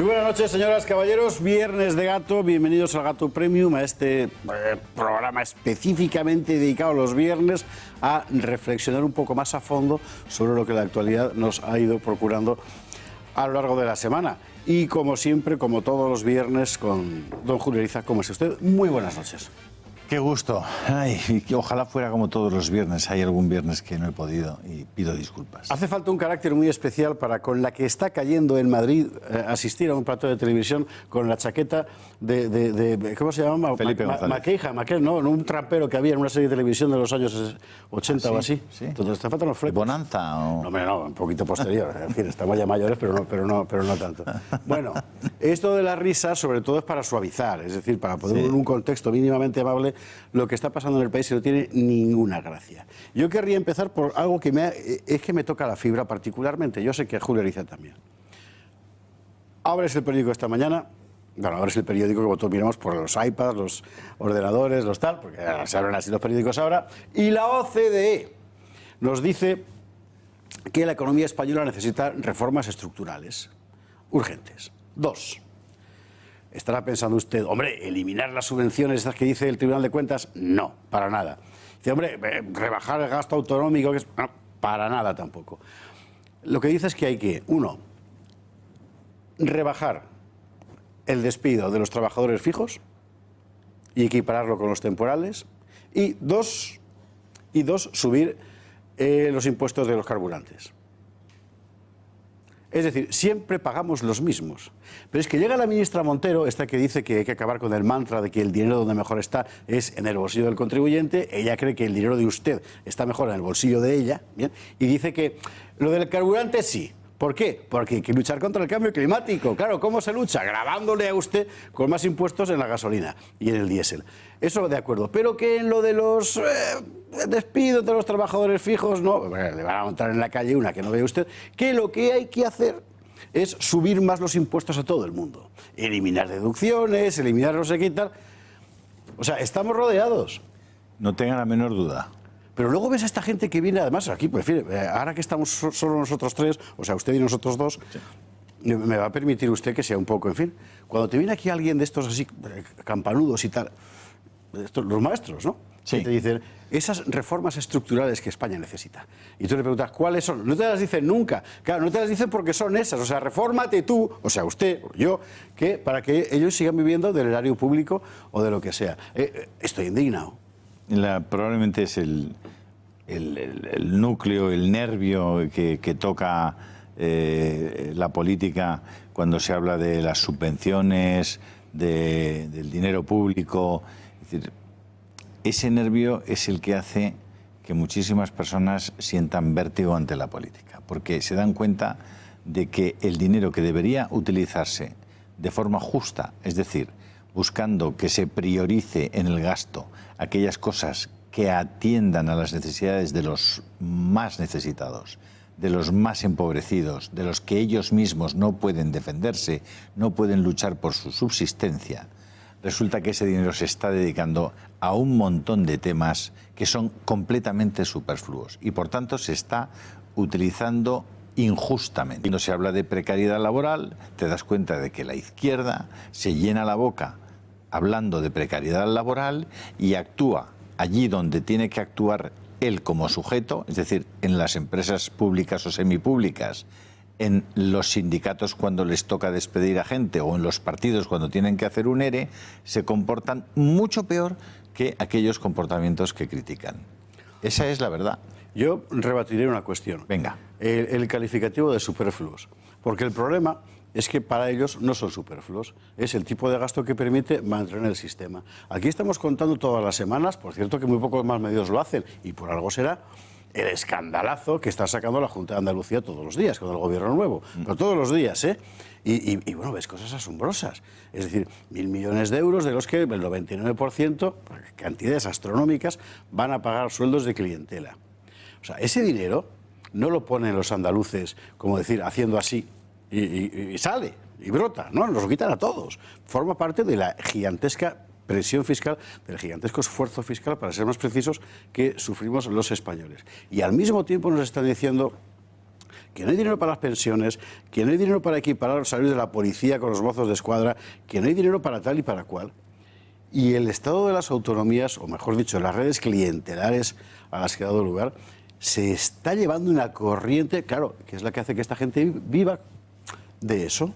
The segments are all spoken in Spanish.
Muy buenas noches, señoras, caballeros. Viernes de Gato, bienvenidos al Gato Premium, a este programa específicamente dedicado los viernes a reflexionar un poco más a fondo sobre lo que la actualidad nos ha ido procurando a lo largo de la semana. Y como siempre, como todos los viernes, con don Julio Ariza. ¿Cómo está usted? Muy buenas noches. Qué gusto. Ay, y que ojalá fuera como todos los viernes. Hay algún viernes que no he podido y pido disculpas. Hace falta un carácter muy especial para, con la que está cayendo en Madrid, asistir a un plato de televisión con la chaqueta de ¿cómo se llama? Felipe González. Maquel, no, un trampero que había en una serie de televisión de los años 80 o así. ¿Sí? Entonces te faltan los flecos. ¿Bonanza o...? No, hombre, no, un poquito posterior. En fin, estamos ya mayores, pero no tanto. Bueno, esto de la risa, sobre todo, es para suavizar, es decir, para poner en un contexto mínimamente amable lo que está pasando en el país, y no tiene ninguna gracia. Yo querría empezar por algo que me toca la fibra particularmente. Yo sé que Julio Ariza también. Abres el periódico esta mañana. Bueno, abres el periódico, como todos miramos, por los iPads, los ordenadores, los tal, porque se abren así los periódicos ahora. Y la OCDE nos dice que la economía española necesita reformas estructurales urgentes. 2. Estará pensando usted, hombre, eliminar las subvenciones esas que dice el Tribunal de Cuentas, no, para nada. Dice, hombre, rebajar el gasto autonómico, que es... no, para nada tampoco. Lo que dice es que hay que, 1, rebajar el despido de los trabajadores fijos y equipararlo con los temporales, y dos, subir los impuestos de los carburantes. Es decir, siempre pagamos los mismos. Pero es que llega la ministra Montero, esta que dice que hay que acabar con el mantra de que el dinero donde mejor está es en el bolsillo del contribuyente. Ella cree que el dinero de usted está mejor en el bolsillo de ella, ¿bien? Y dice que lo del carburante sí. ¿Por qué? Porque hay que luchar contra el cambio climático. Claro, ¿cómo se lucha? Gravándole a usted con más impuestos en la gasolina y en el diésel. Eso de acuerdo. Pero que en lo de los despidos de los trabajadores fijos, no, le van a montar en la calle una que no ve usted, que lo que hay que hacer es subir más los impuestos a todo el mundo. Eliminar deducciones, eliminar no sé qué y tal. O sea, estamos rodeados. No tenga la menor duda. Pero luego ves a esta gente que viene, además, aquí, pues, ahora que estamos solo nosotros tres, o sea, usted y nosotros dos, sí, me va a permitir usted que sea un poco, en fin, cuando te viene aquí alguien de estos así, campanudos y tal, los maestros, ¿no? Sí. Que te dicen, esas reformas estructurales que España necesita. Y tú le preguntas, ¿cuáles son? No te las dicen nunca. Claro, no te las dicen porque son esas. O sea, refórmate tú, o sea, usted, o yo, que para que ellos sigan viviendo del erario público o de lo que sea. Estoy indignado. Probablemente es el núcleo, el nervio que toca la política cuando se habla de las subvenciones, del dinero público. Es decir, ese nervio es el que hace que muchísimas personas sientan vértigo ante la política, porque se dan cuenta de que el dinero que debería utilizarse de forma justa, es decir, buscando que se priorice en el gasto aquellas cosas que atiendan a las necesidades de los más necesitados, de los más empobrecidos, de los que ellos mismos no pueden defenderse, no pueden luchar por su subsistencia. Resulta que ese dinero se está dedicando a un montón de temas que son completamente superfluos y por tanto se está utilizando injustamente. Cuando se habla de precariedad laboral, te das cuenta de que la izquierda se llena la boca hablando de precariedad laboral y actúa allí donde tiene que actuar él como sujeto, es decir, en las empresas públicas o semipúblicas, en los sindicatos cuando les toca despedir a gente o en los partidos cuando tienen que hacer un ERE, se comportan mucho peor que aquellos comportamientos que critican. Esa es la verdad. Yo rebatiré una cuestión. Venga. El calificativo de superfluos. Porque el problema es que para ellos no son superfluos. Es el tipo de gasto que permite mantener el sistema. Aquí estamos contando todas las semanas, por cierto que muy pocos más medios lo hacen, y por algo será, el escandalazo que está sacando la Junta de Andalucía todos los días, con el gobierno nuevo. Pero todos los días, ¿eh? Y bueno, ves cosas asombrosas. Es decir, 1.000 millones de euros, de los que el 99%, cantidades astronómicas, van a pagar sueldos de clientela. O sea, ese dinero no lo ponen los andaluces, como decir, haciendo así, y sale, y brota, ¿no? Nos lo quitan a todos. Forma parte de la gigantesca presión fiscal, del gigantesco esfuerzo fiscal, para ser más precisos, que sufrimos los españoles. Y al mismo tiempo nos están diciendo que no hay dinero para las pensiones, que no hay dinero para equiparar los salarios de la policía con los mozos de escuadra, que no hay dinero para tal y para cual. Y el estado de las autonomías, o mejor dicho, las redes clientelares a las que ha dado lugar, se está llevando una corriente, claro, que es la que hace que esta gente viva de eso,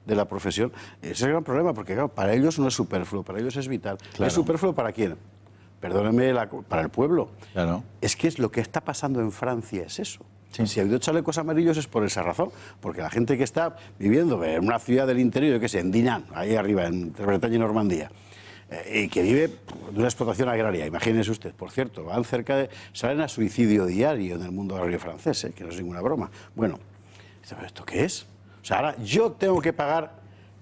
de la profesión. Ese es el gran problema, porque claro, para ellos no es superfluo, para ellos es vital. Claro. ¿Es superfluo para quién? Perdónenme, para el pueblo. Claro. Es que es lo que está pasando en Francia, es eso. Sí. Si ha habido chalecos amarillos es por esa razón, porque la gente que está viviendo en una ciudad del interior, yo qué sé, en Dinan, ahí arriba, en Bretaña y Normandía, y que vive de una explotación agraria, imagínese usted, por cierto, van salen a suicidio diario en el mundo agrario francés, que no es ninguna broma. Bueno, ¿esto qué es? O sea, ahora yo tengo que pagar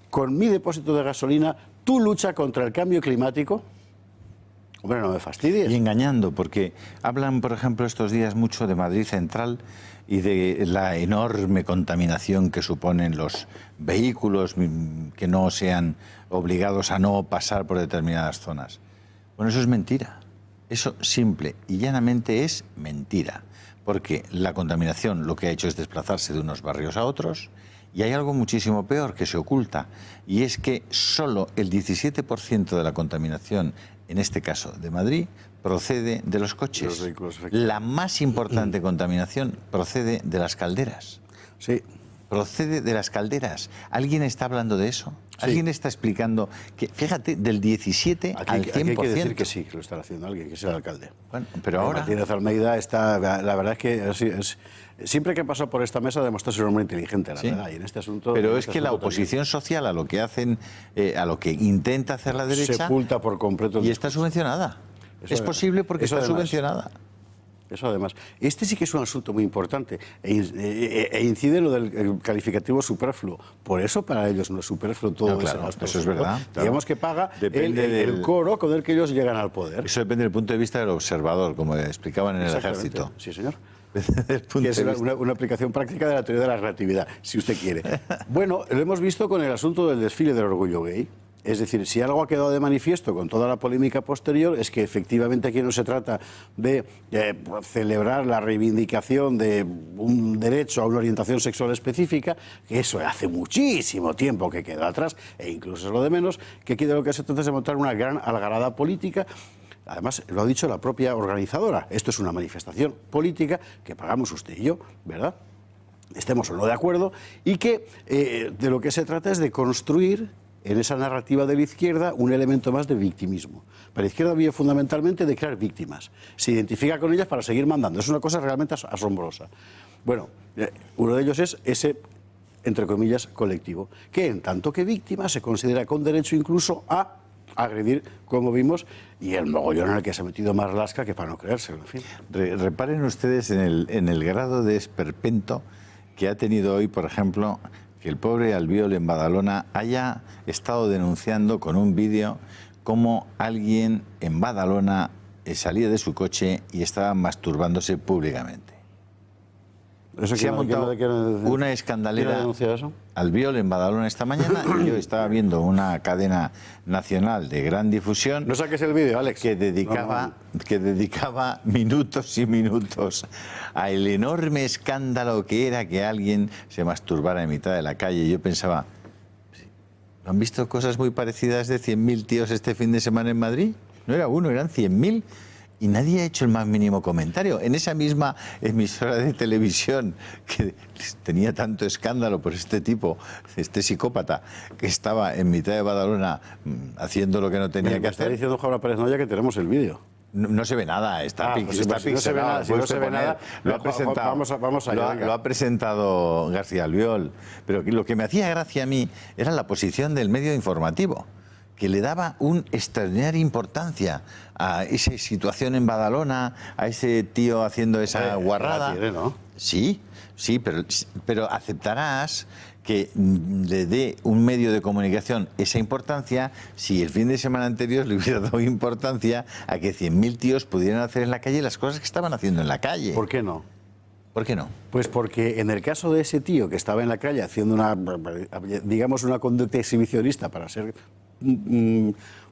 con mi depósito de gasolina tu lucha contra el cambio climático. Hombre, no me fastidies. Y engañando, porque hablan, por ejemplo, estos días mucho de Madrid Central y de la enorme contaminación que suponen los vehículos que no sean obligados a no pasar por determinadas zonas. Bueno, eso es mentira. Eso simple y llanamente es mentira. Porque la contaminación lo que ha hecho es desplazarse de unos barrios a otros. Y hay algo muchísimo peor que se oculta, y es que solo el 17% de la contaminación, en este caso de Madrid, procede de los coches. La más importante contaminación procede de las calderas. Sí. Procede de las calderas. ¿Alguien está hablando de eso? Sí. ¿Alguien está explicando que, fíjate, del 17 al 100%? Aquí hay que decir que sí, que lo está haciendo alguien, que es el alcalde. Bueno, pero ahora... Martínez Almeida está... La verdad es que siempre que ha pasado por esta mesa demuestra ser un hombre inteligente, la verdad. Y en este asunto... Pero es que la oposición social a lo que hacen, a lo que intenta hacer la derecha... sepulta por completo... Y está subvencionada. Es posible porque está subvencionada. Eso además. Este sí que es un asunto muy importante e incide en lo del calificativo superfluo. Por eso para ellos no es superfluo todo no, claro, ese gasto. Eso es verdad. Claro. Digamos que paga el coro con el que ellos llegan al poder. Eso depende del punto de vista del observador, como explicaban en el ejército. Sí, señor. Que es una aplicación práctica de la teoría de la relatividad, si usted quiere. Bueno, lo hemos visto con el asunto del desfile del orgullo gay. Es decir, si algo ha quedado de manifiesto con toda la polémica posterior es que efectivamente aquí no se trata de celebrar la reivindicación de un derecho a una orientación sexual específica, que eso hace muchísimo tiempo que quedó atrás, e incluso es lo de menos, que aquí de lo que se trata es de montar una gran algarada política. Además, lo ha dicho la propia organizadora, esto es una manifestación política que pagamos usted y yo, ¿verdad? Estemos o no de acuerdo, y que de lo que se trata es de construir en esa narrativa de la izquierda un elemento más de victimismo. Para la izquierda vive fundamentalmente de crear víctimas. Se identifica con ellas para seguir mandando. Es una cosa realmente asombrosa. Bueno, uno de ellos es ese, entre comillas, colectivo, que en tanto que víctima se considera con derecho incluso a agredir, como vimos, y el mogollón en el que se ha metido Marlaska, que para no creérselo, en fin. Reparen ustedes en el grado de esperpento que ha tenido hoy, por ejemplo, que el pobre Albiol en Badalona haya estado denunciando con un vídeo cómo alguien en Badalona salía de su coche y estaba masturbándose públicamente. ¿Eso se ha montado una escandalera. Albiol en Badalona esta mañana, y yo estaba viendo una cadena nacional de gran difusión. No saques el vídeo, Alex. Que dedicaba minutos y minutos al enorme escándalo que era que alguien se masturbara en mitad de la calle. Y yo pensaba, ¿no han visto cosas muy parecidas de 100.000 tíos este fin de semana en Madrid? No era uno, eran 100.000. Y nadie ha hecho el más mínimo comentario. En esa misma emisora de televisión que tenía tanto escándalo por este tipo, este psicópata, que estaba en mitad de Badalona haciendo lo que no tenía que hacer. Está diciendo Javier Pérez Noya que tenemos el vídeo. No se ve nada, está pixelado. Si no se ve nada, lo ha presentado, vamos allá, lo ha presentado García Albiol. Pero lo que me hacía gracia a mí era la posición del medio informativo, que le daba una extraordinaria importancia a esa situación en Badalona, a ese tío haciendo esa guarrada. ¿No? Sí, pero aceptarás que le dé un medio de comunicación esa importancia si el fin de semana anterior le hubiera dado importancia a que 100.000 tíos pudieran hacer en la calle las cosas que estaban haciendo en la calle. ¿Por qué no? ¿Por qué no? Pues porque en el caso de ese tío que estaba en la calle haciendo una conducta exhibicionista para ser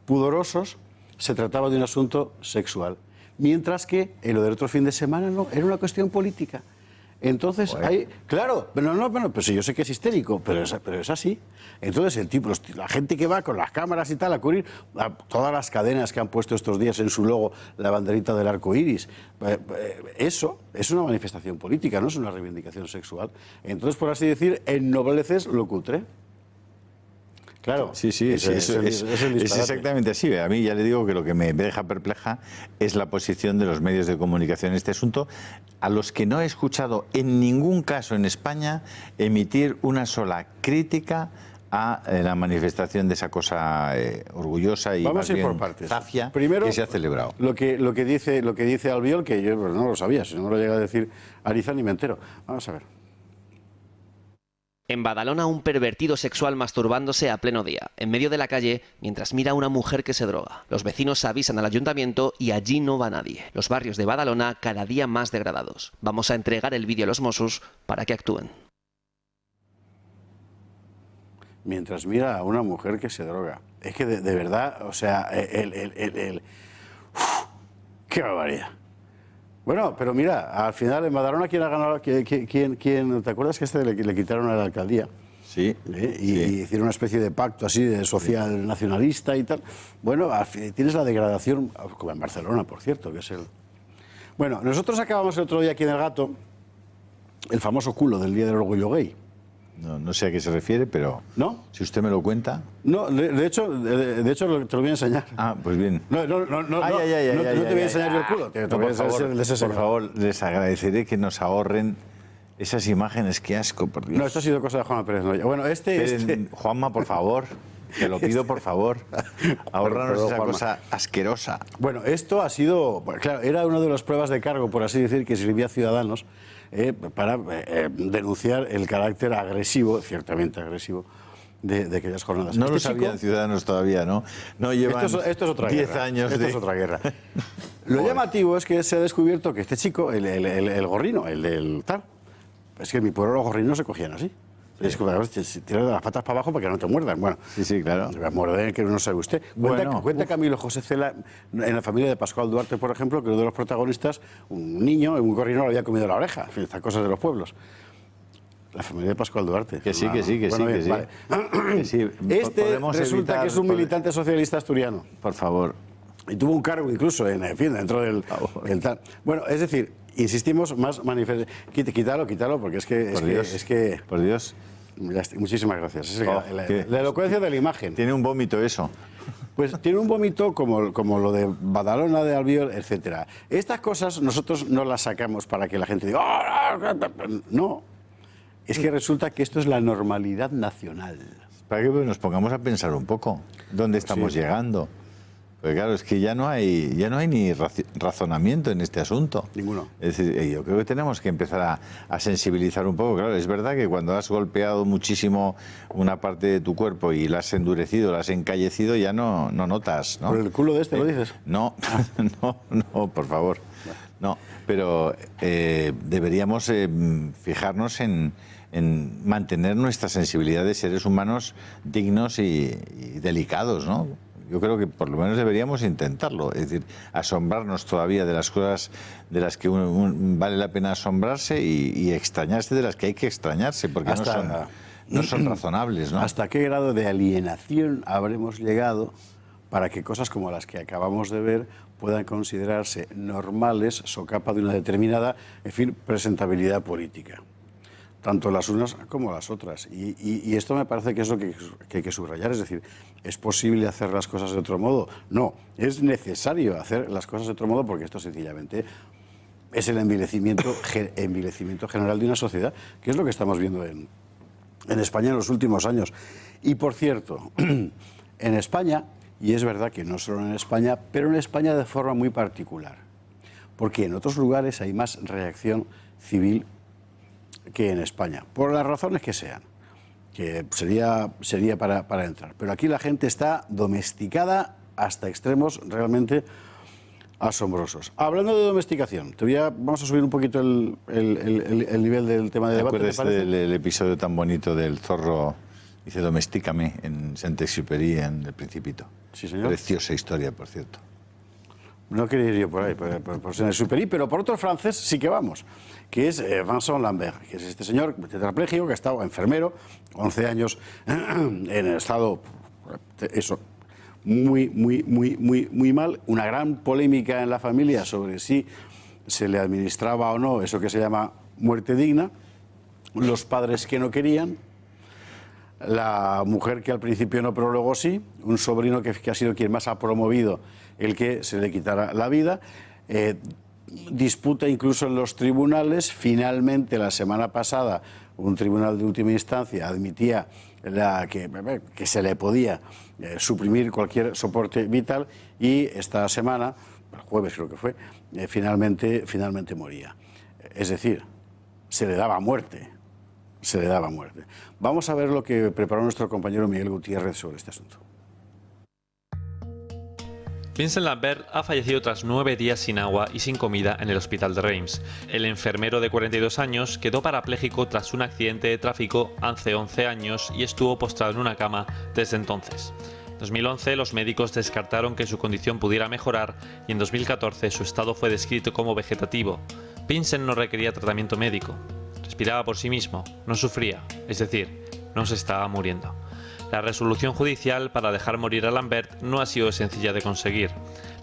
pudorosos, se trataba de un asunto sexual. Mientras que en lo del otro fin de semana no, era una cuestión política. Entonces, hay, claro, pero sí, yo sé que es histérico, pero es así. Entonces, el tipo, la gente que va con las cámaras y tal a cubrir todas las cadenas que han puesto estos días en su logo la banderita del arco iris, eso es una manifestación política, no es una reivindicación sexual. Entonces, por así decir, ennobleces lo cutre. Claro, sí, es exactamente así. A mí ya le digo que lo que me deja perpleja es la posición de los medios de comunicación en este asunto, a los que no he escuchado en ningún caso en España emitir una sola crítica a la manifestación de esa cosa orgullosa y vamos más a ir bien por partes. zafia Primero, que se ha celebrado. Lo que dice Albiol, que yo no lo sabía, si no lo llega a decir Ariza ni me entero. Vamos a ver. En Badalona, un pervertido sexual masturbándose a pleno día, en medio de la calle, mientras mira a una mujer que se droga. Los vecinos avisan al ayuntamiento y allí no va nadie. Los barrios de Badalona cada día más degradados. Vamos a entregar el vídeo a los Mossos para que actúen. Mientras mira a una mujer que se droga. Es que de verdad, o sea, ¡qué barbaridad! Bueno, pero mira, al final en Badalona, ¿quién ha ganado? ¿Quién? ¿Te acuerdas que le quitaron a la alcaldía? Sí. Y hicieron una especie de pacto así de social nacionalista y tal. Bueno, tienes la degradación, como en Barcelona, por cierto, que es el... Bueno, nosotros acabamos el otro día aquí en El Gato el famoso culo del Día del Orgullo Gay. No sé a qué se refiere, pero ¿no? Si usted me lo cuenta. No, de hecho te lo voy a enseñar. Ah, pues bien. No te voy a enseñar yo el culo. Te voy a enseñar el de ese. Por favor, les agradeceré que nos ahorren esas imágenes. Qué asco, por Dios. No, esto ha sido cosa de Juanma Pérez Noya. Bueno, Juanma, por favor, te lo pido, por favor. Ahorranos esa Juanma. cosa asquerosa. Bueno, esto ha sido, claro, era una de las pruebas de cargo, por así decir, que sirvía a Ciudadanos para denunciar el carácter agresivo, ciertamente agresivo, de aquellas jornadas. No lo sabían Ciudadanos todavía, ¿no? No llevan esto es otra 10 guerra. años Esto de... es otra guerra. Lo llamativo es que se ha descubierto que este chico, el gorrino, el del tal, es que en mi pueblo los gorrinos se cogían así. Sí. Es que tiras las patas para abajo para que no te muerdan. Bueno, sí, claro. Me va a morder, que no sabe usted. Cuenta Camilo José Cela, en la familia de Pascual Duarte, por ejemplo, que uno de los protagonistas, un niño, un gorrino le había comido la oreja. En fin, estas cosas de los pueblos. La familia de Pascual Duarte. Que sí. Vale. Este resulta que es un militante socialista asturiano. Por favor. Y tuvo un cargo incluso, en fin, dentro del tal. Bueno, es decir, insistimos, más manifestaciones. Quítalo, porque es que... Por Dios. Muchísimas gracias. Es la elocuencia de la imagen. Tiene un vómito eso. Pues tiene un vómito como lo de Badalona, de Albiol, etcétera. Estas cosas nosotros no las sacamos para que la gente diga... ¡Oh! No. Es que resulta que esto es la normalidad nacional. Para que nos pongamos a pensar un poco dónde estamos llegando. Porque claro, es que ya no hay ni razonamiento en este asunto. Ninguno. Es decir, yo creo que tenemos que empezar a sensibilizar un poco. Claro, es verdad que cuando has golpeado muchísimo una parte de tu cuerpo y la has endurecido, la has encallecido, ya no notas, ¿no? ¿Por el culo de este lo dices? No, por favor. No, pero deberíamos fijarnos en mantener nuestra sensibilidad de seres humanos dignos y delicados, ¿no? Yo creo que por lo menos deberíamos intentarlo, es decir, asombrarnos todavía de las cosas de las que vale la pena asombrarse y extrañarse de las que hay que extrañarse, porque no son razonables, ¿no? ¿Hasta qué grado de alienación habremos llegado para que cosas como las que acabamos de ver puedan considerarse normales, socapa de una determinada, en fin, presentabilidad política? Tanto las unas como las otras. Y esto me parece que es lo que hay que subrayar. Es decir, ¿es posible hacer las cosas de otro modo? No, es necesario hacer las cosas de otro modo porque esto sencillamente es el envilecimiento general de una sociedad, que es lo que estamos viendo en España en los últimos años. Y por cierto, en España, y es verdad que no solo en España, pero en España de forma muy particular, porque en otros lugares hay más reacción civil que en España, por las razones que sean, que sería para entrar. Pero aquí la gente está domesticada hasta extremos realmente asombrosos. Hablando de domesticación, vamos a subir un poquito el nivel del tema de debate. ¿Te acuerdas del episodio tan bonito del zorro? Dice, domestícame, en Saint-Exupéry, en El Principito. Sí, señor. Preciosa historia, por cierto. No quería ir yo por ahí, por Saint-Exupéry, pero por otro francés sí que vamos, que es Vincent Lambert, que es este señor tetrapléjico que ha estado enfermero, 11 años en estado, eso, muy mal. Una gran polémica en la familia sobre si se le administraba o no eso que se llama muerte digna, los padres que no querían, la mujer que al principio no, pero luego sí, un sobrino que ha sido quien más ha promovido el que se le quitara la vida, disputa incluso en los tribunales. Finalmente, la semana pasada, un tribunal de última instancia admitía que se le podía suprimir cualquier soporte vital, y esta semana, el jueves creo que fue, finalmente moría. Es decir, se le daba muerte. Se le daba muerte. Vamos a ver lo que preparó nuestro compañero Miguel Gutiérrez sobre este asunto. Vincent Lambert ha fallecido tras 9 días sin agua y sin comida en el hospital de Reims. El enfermero de 42 años quedó parapléjico tras un accidente de tráfico hace 11 años y estuvo postrado en una cama desde entonces. En 2011 los médicos descartaron que su condición pudiera mejorar y en 2014 su estado fue descrito como vegetativo. Vincent no requería tratamiento médico. Respiraba por sí mismo, no sufría, es decir, no se estaba muriendo. La resolución judicial para dejar morir a Lambert no ha sido sencilla de conseguir.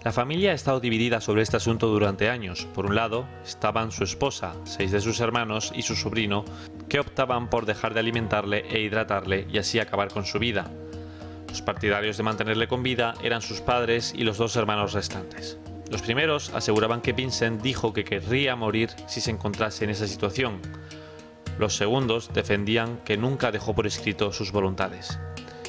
La familia ha estado dividida sobre este asunto durante años. Por un lado, estaban su esposa, 6 de sus hermanos y su sobrino, que optaban por dejar de alimentarle e hidratarle y así acabar con su vida. Los partidarios de mantenerle con vida eran sus padres y los 2 hermanos restantes. Los primeros aseguraban que Vincent dijo que querría morir si se encontrase en esa situación. Los segundos defendían que nunca dejó por escrito sus voluntades.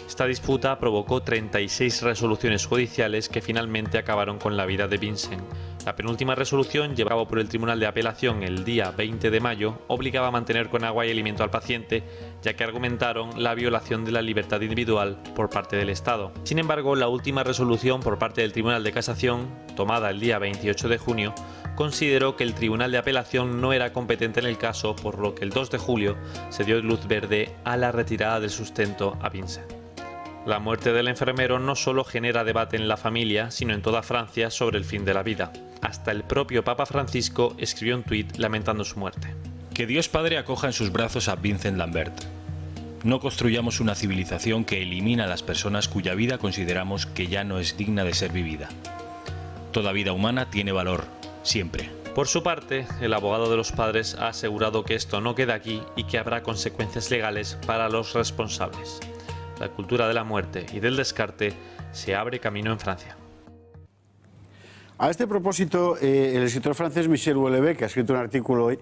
Esta disputa provocó 36 resoluciones judiciales que finalmente acabaron con la vida de Vincent. La penúltima resolución, llevada por el Tribunal de Apelación el día 20 de mayo, obligaba a mantener con agua y alimento al paciente, ya que argumentaron la violación de la libertad individual por parte del Estado. Sin embargo, la última resolución por parte del Tribunal de Casación, tomada el día 28 de junio, consideró que el Tribunal de Apelación no era competente en el caso, por lo que el 2 de julio se dio luz verde a la retirada del sustento a Vincent. La muerte del enfermero no solo genera debate en la familia, sino en toda Francia sobre el fin de la vida. Hasta el propio Papa Francisco escribió un tuit lamentando su muerte. Que Dios Padre acoja en sus brazos a Vincent Lambert. No construyamos una civilización que elimina a las personas cuya vida consideramos que ya no es digna de ser vivida. Toda vida humana tiene valor, siempre. Por su parte, el abogado de los padres ha asegurado que esto no queda aquí y que habrá consecuencias legales para los responsables. La cultura de la muerte y del descarte se abre camino en Francia. A este propósito, el escritor francés Michel Houellebecq ha escrito un artículo hoy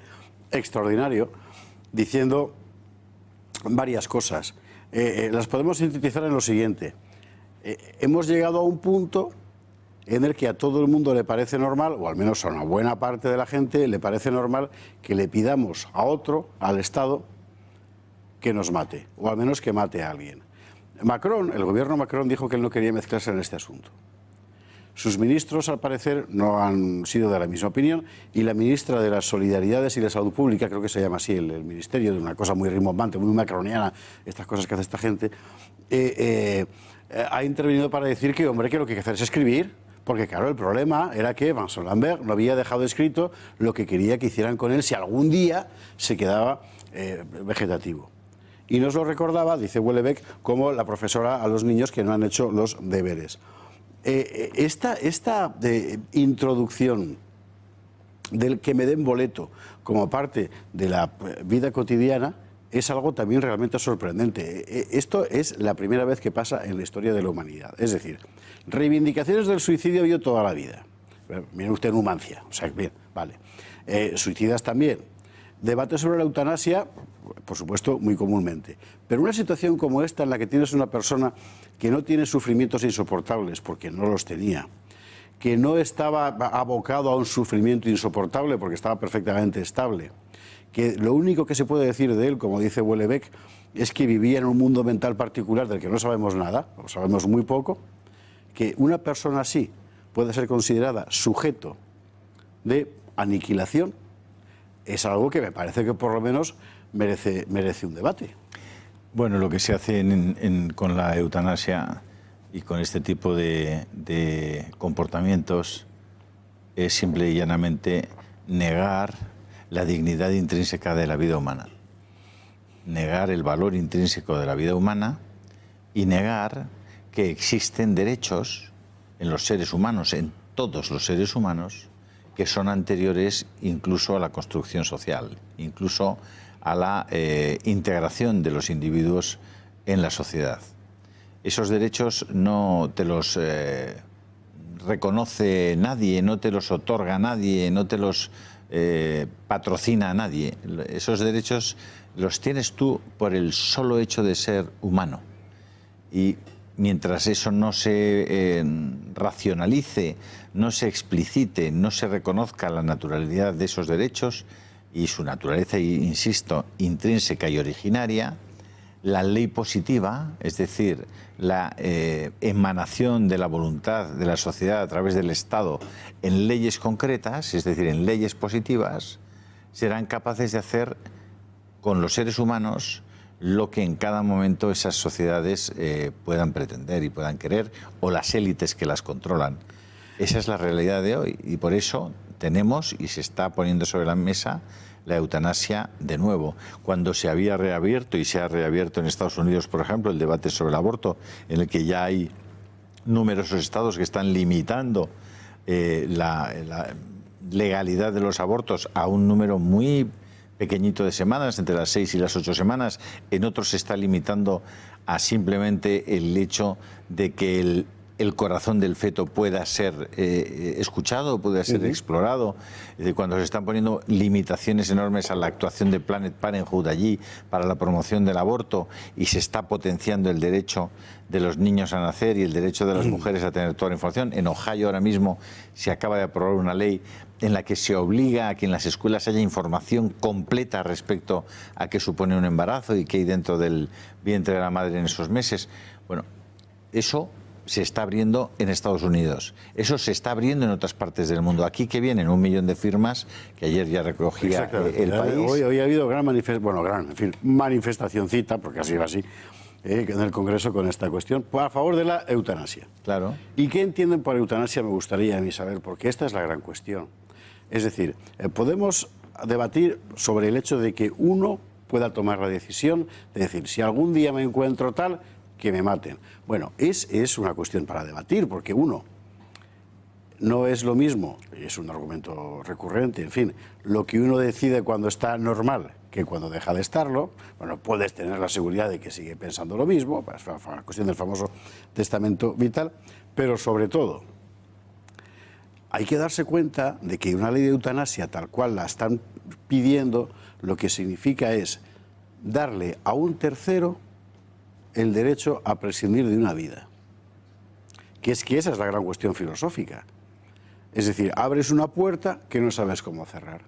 extraordinario diciendo varias cosas. Las podemos sintetizar en lo siguiente. Hemos llegado a un punto en el que a todo el mundo le parece normal, o al menos a una buena parte de la gente le parece normal, que le pidamos a otro, al Estado, que nos mate, o al menos que mate a alguien. Macron, el gobierno Macron, dijo que él no quería mezclarse en este asunto. Sus ministros, al parecer, no han sido de la misma opinión, y la ministra de las Solidaridades y la Salud Pública, creo que se llama así el ministerio, de una cosa muy rimbombante, muy macroniana, estas cosas que hace esta gente, ha intervenido para decir que, hombre, que lo que hay que hacer es escribir, porque claro, el problema era que Vincent Lambert no había dejado escrito lo que quería que hicieran con él si algún día se quedaba vegetativo. Y nos lo recordaba, dice Houellebecq, como la profesora a los niños que no han hecho los deberes. Esta introducción del que me den boleto como parte de la vida cotidiana es algo también realmente sorprendente. Esto es la primera vez que pasa en la historia de la humanidad. Es decir, reivindicaciones del suicidio ha habido toda la vida. Mire usted Numancia, o sea, bien, vale. Suicidas también. Debate sobre la eutanasia, por supuesto, muy comúnmente. Pero una situación como esta, en la que tienes una persona que no tiene sufrimientos insoportables, porque no los tenía, que no estaba abocado a un sufrimiento insoportable, porque estaba perfectamente estable, que lo único que se puede decir de él, como dice Houellebecq, es que vivía en un mundo mental particular del que no sabemos nada, o sabemos muy poco, que una persona así puede ser considerada sujeto de aniquilación, es algo que me parece que por lo menos merece un debate. Bueno, lo que se hace con la eutanasia y con este tipo de comportamientos es simple y llanamente negar la dignidad intrínseca de la vida humana, negar el valor intrínseco de la vida humana y negar que existen derechos en los seres humanos, en todos los seres humanos, que son anteriores incluso a la construcción social, incluso a la integración de los individuos en la sociedad. Esos derechos no te los reconoce nadie, no te los otorga nadie, no te los patrocina a nadie. Esos derechos los tienes tú por el solo hecho de ser humano. Y mientras eso no se racionalice, no se explicite, no se reconozca la naturalidad de esos derechos y su naturaleza, insisto, intrínseca y originaria, la ley positiva, es decir, la emanación de la voluntad de la sociedad a través del Estado en leyes concretas, es decir, en leyes positivas, serán capaces de hacer con los seres humanos lo que en cada momento esas sociedades puedan pretender y puedan querer, o las élites que las controlan. Esa es la realidad de hoy y por eso tenemos y se está poniendo sobre la mesa la eutanasia de nuevo. Cuando se había reabierto y se ha reabierto en Estados Unidos, por ejemplo, el debate sobre el aborto, en el que ya hay numerosos estados que están limitando la legalidad de los abortos a un número muy pequeñito de semanas, entre las 6 y las 8 semanas, en otros se está limitando a simplemente el hecho de que el corazón del feto pueda ser escuchado, pueda ser explorado. Cuando se están poniendo limitaciones enormes a la actuación de Planned Parenthood allí para la promoción del aborto y se está potenciando el derecho de los niños a nacer y el derecho de las mujeres a tener toda la información. En Ohio ahora mismo se acaba de aprobar una ley en la que se obliga a que en las escuelas haya información completa respecto a qué supone un embarazo y qué hay dentro del vientre de la madre en esos meses. Bueno, eso se está abriendo en Estados Unidos. Eso se está abriendo en otras partes del mundo. Aquí que vienen 1 millón de firmas, que ayer ya recogía el país. Hoy ha habido manifestacioncita, porque ha sido así, en el Congreso con esta cuestión, a favor de la eutanasia. Claro. ¿Y qué entienden por eutanasia? Me gustaría a mí saber, porque esta es la gran cuestión. Es decir, podemos debatir sobre el hecho de que uno pueda tomar la decisión de decir, si algún día me encuentro tal, que me maten. Bueno, es una cuestión para debatir, porque uno, no es lo mismo, y es un argumento recurrente, en fin, lo que uno decide cuando está normal que cuando deja de estarlo. Bueno, puedes tener la seguridad de que sigue pensando lo mismo, es la cuestión del famoso testamento vital, pero sobre todo, hay que darse cuenta de que una ley de eutanasia tal cual la están pidiendo, lo que significa es darle a un tercero el derecho a prescindir de una vida. Que esa es la gran cuestión filosófica. Es decir, abres una puerta que no sabes cómo cerrar.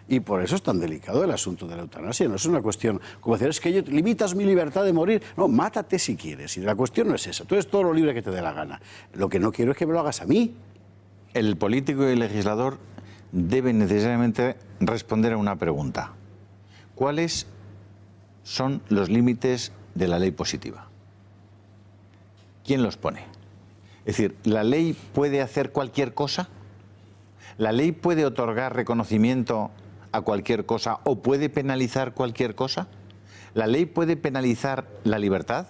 Y por eso es tan delicado el asunto de la eutanasia. No es una cuestión como decir, es que limitas mi libertad de morir. No, mátate si quieres. Y la cuestión no es esa. Tú eres todo lo libre que te dé la gana. Lo que no quiero es que me lo hagas a mí. El político y el legislador deben necesariamente responder a una pregunta. ¿Cuáles son los límites de la ley positiva? ¿Quién los pone? Es decir, ¿la ley puede hacer cualquier cosa? ¿La ley puede otorgar reconocimiento a cualquier cosa o puede penalizar cualquier cosa? ¿La ley puede penalizar la libertad?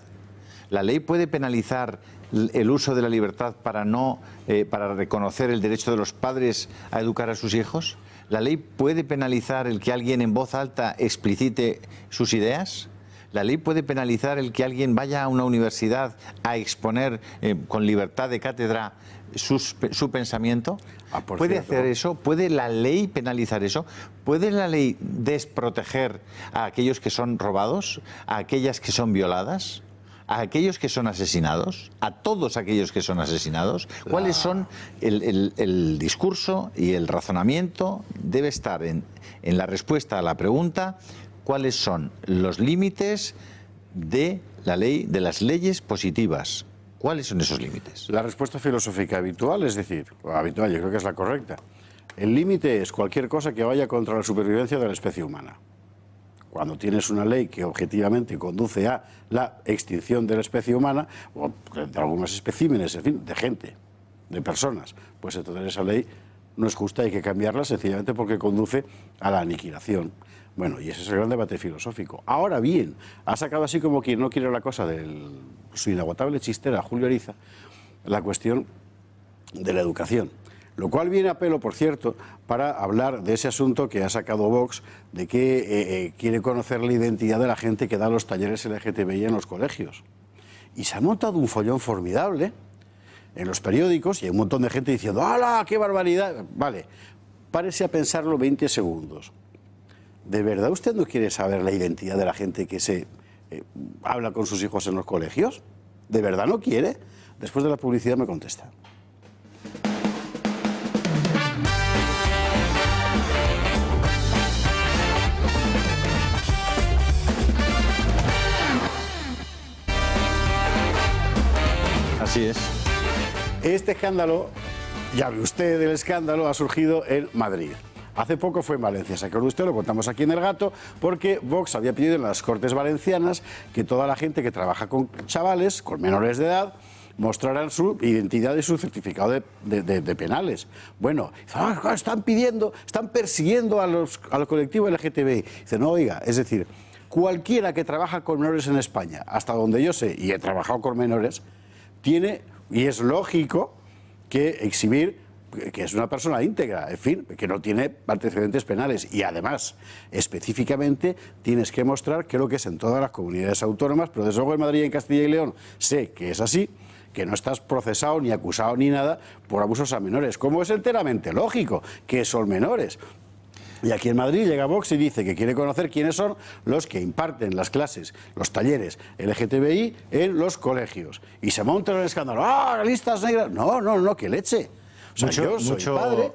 ¿La ley puede penalizar el uso de la libertad para reconocer el derecho de los padres a educar a sus hijos? ¿La ley puede penalizar el que alguien en voz alta explicite sus ideas? ¿La ley puede penalizar el que alguien vaya a una universidad a exponer con libertad de cátedra su pensamiento? ¿Puede hacer eso? ¿Puede la ley penalizar eso? ¿Puede la ley desproteger a aquellos que son robados, a aquellas que son violadas, a aquellos que son asesinados, a todos aquellos que son asesinados? ¿Cuáles son el discurso y el razonamiento? Debe estar en la respuesta a la pregunta: ¿cuáles son los límites de la ley, de las leyes positivas? ¿Cuáles son esos límites? La respuesta filosófica habitual, es decir, habitual, yo creo que es la correcta. El límite es cualquier cosa que vaya contra la supervivencia de la especie humana. Cuando tienes una ley que objetivamente conduce a la extinción de la especie humana, o de algunos especímenes, en fin, de gente, de personas, pues entonces esa ley no es justa, hay que cambiarla sencillamente porque conduce a la aniquilación. Bueno, y ese es el gran debate filosófico. Ahora bien, ha sacado así como quien no quiere la cosa de su inagotable chistera, Julio Ariza, la cuestión de la educación. Lo cual viene a pelo, por cierto, para hablar de ese asunto que ha sacado Vox, de que quiere conocer la identidad de la gente que da los talleres LGTBI en los colegios. Y se ha montado un follón formidable en los periódicos y hay un montón de gente diciendo ¡hala, qué barbaridad! Vale, párese a pensarlo 20 segundos. ¿De verdad usted no quiere saber la identidad de la gente que se habla con sus hijos en los colegios? ¿De verdad no quiere? Después de la publicidad me contesta. Así es. Este escándalo, ya ve usted, el escándalo ha surgido en Madrid. Hace poco fue en Valencia, ¿se acuerda usted? Lo contamos aquí en El Gato, porque Vox había pedido en las Cortes Valencianas que toda la gente que trabaja con chavales, con menores de edad, mostraran su identidad y su certificado de penales. Bueno, están persiguiendo al colectivo LGTBI. Dice, no, oiga, es decir, cualquiera que trabaja con menores en España, hasta donde yo sé, y he trabajado con menores, tiene, y es lógico, que exhibir que es una persona íntegra, en fin, que no tiene antecedentes penales y además, específicamente, tienes que mostrar que lo que es en todas las comunidades autónomas, pero desde luego en Madrid y en Castilla y León sé que es así, que no estás procesado ni acusado ni nada por abusos a menores, como es enteramente lógico, que son menores. Y aquí en Madrid llega Vox y dice que quiere conocer quiénes son los que imparten las clases, los talleres LGTBI en los colegios. Y se monta el escándalo. ¡Ah, listas negras! No, que leche. O sea, yo soy padre,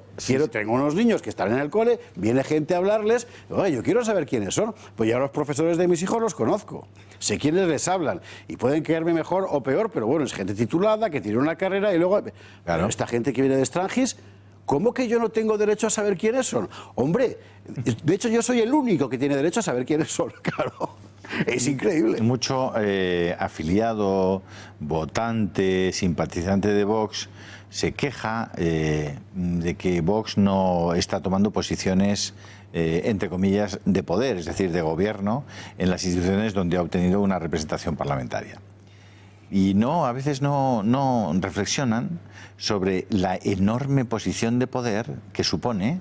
tengo unos niños que están en el cole, viene gente a hablarles, oye, yo quiero saber quiénes son, pues ya los profesores de mis hijos los conozco, sé quiénes les hablan, y pueden caerme mejor o peor, pero bueno, es gente titulada, que tiene una carrera, y luego, claro, esta gente que viene de Strangis, ¿cómo que yo no tengo derecho a saber quiénes son? Hombre, de hecho yo soy el único que tiene derecho a saber quiénes son, claro. Es increíble. Mucho afiliado, votante, simpatizante de Vox se queja de que Vox no está tomando posiciones, entre comillas, de poder, es decir, de gobierno, en las instituciones donde ha obtenido una representación parlamentaria. Y a veces no reflexionan sobre la enorme posición de poder que supone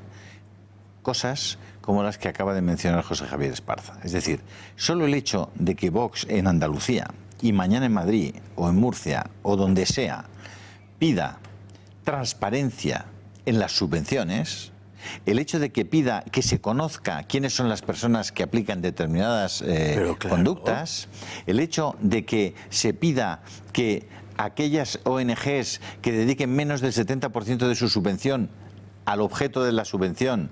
cosas como las que acaba de mencionar José Javier Esparza. Es decir, solo el hecho de que Vox en Andalucía y mañana en Madrid o en Murcia o donde sea pida transparencia en las subvenciones, el hecho de que pida que se conozca quiénes son las personas que aplican determinadas conductas, el hecho de que se pida que aquellas ONGs que dediquen menos del 70% de su subvención al objeto de la subvención,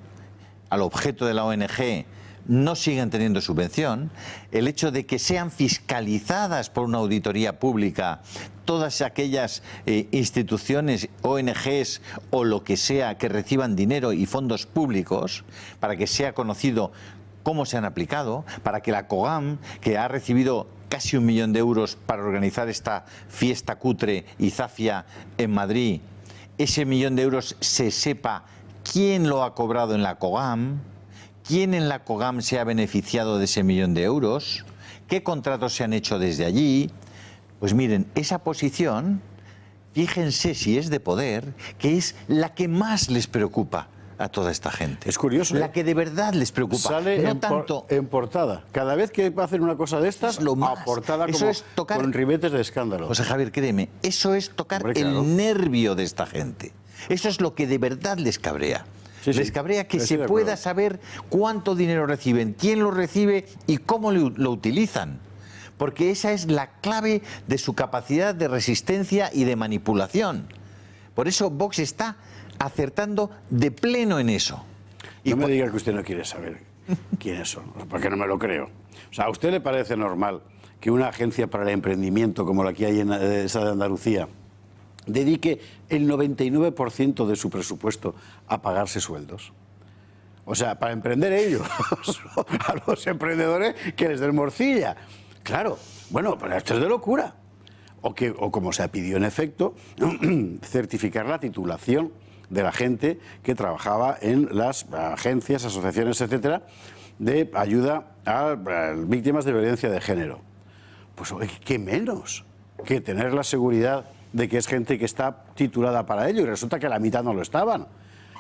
al objeto de la ONG, no sigan teniendo subvención, el hecho de que sean fiscalizadas por una auditoría pública todas aquellas instituciones, ONGs o lo que sea que reciban dinero y fondos públicos para que sea conocido cómo se han aplicado, para que la COGAM, que ha recibido casi 1 millón de euros para organizar esta fiesta cutre y zafia en Madrid, ese 1 millón de euros se sepa quién lo ha cobrado en la COGAM, quién en la COGAM se ha beneficiado de ese 1 millón de euros, qué contratos se han hecho desde allí. Pues miren, esa posición, fíjense si es de poder, que es la que más les preocupa a toda esta gente. Es curioso. La que de verdad les preocupa. Sale no tanto en portada. Cada vez que hacen una cosa de estas, a portada eso como es tocar, con ribetes de escándalo. José Javier, créeme, eso es tocar claro, el nervio de esta gente. Eso es lo que de verdad les cabrea. Les cabrea que se pueda saber cuánto dinero reciben, quién lo recibe y cómo lo utilizan. Porque esa es la clave de su capacidad de resistencia y de manipulación. Por eso Vox está acertando de pleno en eso. No me diga que usted no quiere saber quiénes son, porque no me lo creo. O sea, ¿a usted le parece normal que una agencia para el emprendimiento como la que hay en esa de Andalucía dedique el 99% de su presupuesto a pagarse sueldos? O sea, para emprender ellos, a los emprendedores que les den morcilla. Claro, bueno, pero esto es de locura. O como se pidió en efecto, certificar la titulación de la gente que trabajaba en las agencias, asociaciones, etcétera, de ayuda a víctimas de violencia de género. Pues ¿qué menos que tener la seguridad de que es gente que está titulada para ello? Y resulta que la mitad no lo estaban.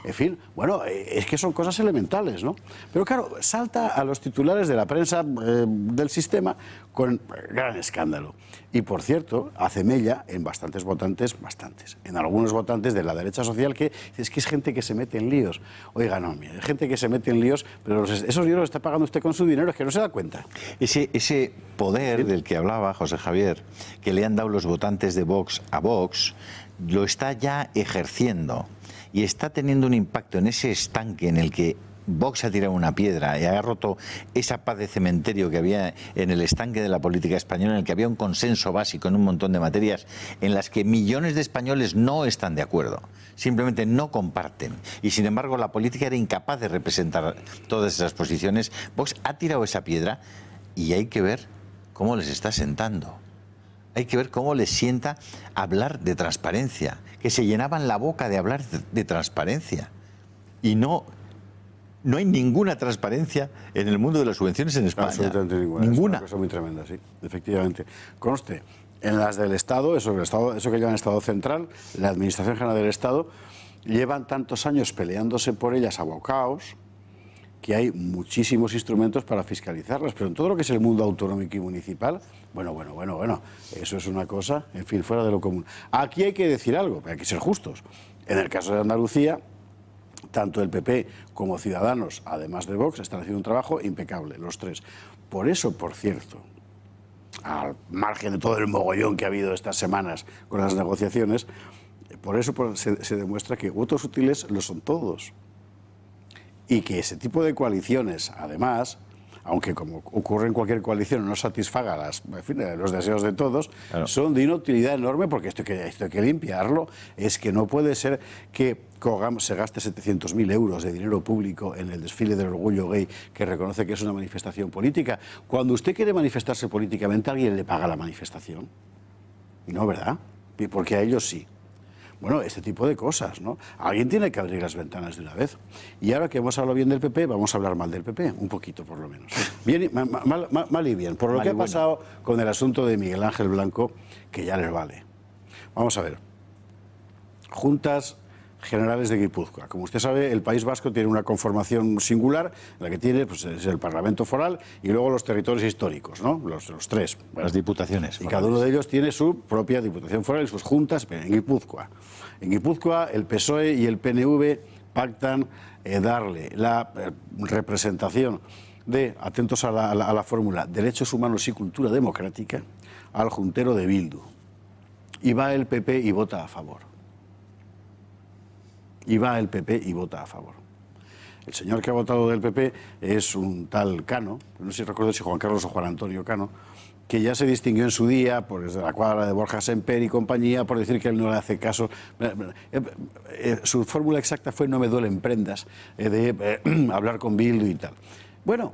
En fin, bueno, es que son cosas elementales, ¿no? Pero claro, salta a los titulares de la prensa del sistema con gran escándalo. Y por cierto, hace mella en bastantes votantes, en algunos votantes de la derecha social que es gente que se mete en líos. Oiga, no, mire, gente que se mete en líos, pero esos líos los está pagando usted con su dinero, es que no se da cuenta. Ese poder del que hablaba José Javier, que le han dado los votantes de Vox a Vox, lo está ya ejerciendo. Y está teniendo un impacto en ese estanque en el que Vox ha tirado una piedra y ha roto esa paz de cementerio que había en el estanque de la política española, en el que había un consenso básico en un montón de materias en las que millones de españoles no están de acuerdo, simplemente no comparten. Y sin embargo la política era incapaz de representar todas esas posiciones. Vox ha tirado esa piedra y hay que ver cómo les está sentando. Hay que ver cómo les sienta hablar de transparencia, que se llenaban la boca de hablar de transparencia. Y no hay ninguna transparencia en el mundo de las subvenciones en España. Absolutamente ninguna. Ninguna. Es una cosa muy tremenda, sí, efectivamente. Conste, en las del Estado, eso que llaman Estado Central, la Administración General del Estado, llevan tantos años peleándose por ellas a bocaos, que hay muchísimos instrumentos para fiscalizarlas, pero en todo lo que es el mundo autonómico y municipal, bueno, eso es una cosa, en fin, fuera de lo común. Aquí hay que decir algo, hay que ser justos. En el caso de Andalucía, tanto el PP como Ciudadanos, además de Vox, están haciendo un trabajo impecable, los tres. Por eso, por cierto, al margen de todo el mogollón que ha habido estas semanas con las negociaciones, por eso se demuestra que votos útiles lo son todos. Y que ese tipo de coaliciones, además, aunque como ocurre en cualquier coalición no satisfaga los deseos de todos, claro, son de una utilidad enorme, porque esto hay que limpiarlo. Es que no puede ser que se gaste 700.000 euros de dinero público en el desfile del orgullo gay, que reconoce que es una manifestación política. Cuando usted quiere manifestarse políticamente, alguien le paga la manifestación. No, ¿verdad? Porque a ellos sí. Bueno, este tipo de cosas, ¿no? Alguien tiene que abrir las ventanas de una vez. Y ahora que hemos hablado bien del PP, vamos a hablar mal del PP, un poquito por lo menos. Bien, mal y bien, por lo que ha pasado con el asunto de Miguel Ángel Blanco, que ya les vale. Vamos a ver. Juntas Generales de Guipúzcoa. Como usted sabe, el País Vasco tiene una conformación singular, la que tiene pues, es el Parlamento Foral y luego los territorios históricos, ¿no? Los tres. Bueno, las diputaciones. Y cada uno de ellos tiene su propia Diputación Foral y sus juntas en Guipúzcoa. En Guipúzcoa, el PSOE y el PNV pactan darle la representación de, atentos a la fórmula, derechos humanos y cultura democrática, al juntero de Bildu. Y va el PP y vota a favor. Y va el PP y vota a favor. El señor que ha votado del PP es un tal Cano, no sé si recuerdo si Juan Carlos o Juan Antonio Cano, que ya se distinguió en su día por desde la cuadra de Borja Semper y compañía por decir que él no le hace caso. Su fórmula exacta fue no me duelen prendas, de hablar con Bildu y tal. Bueno,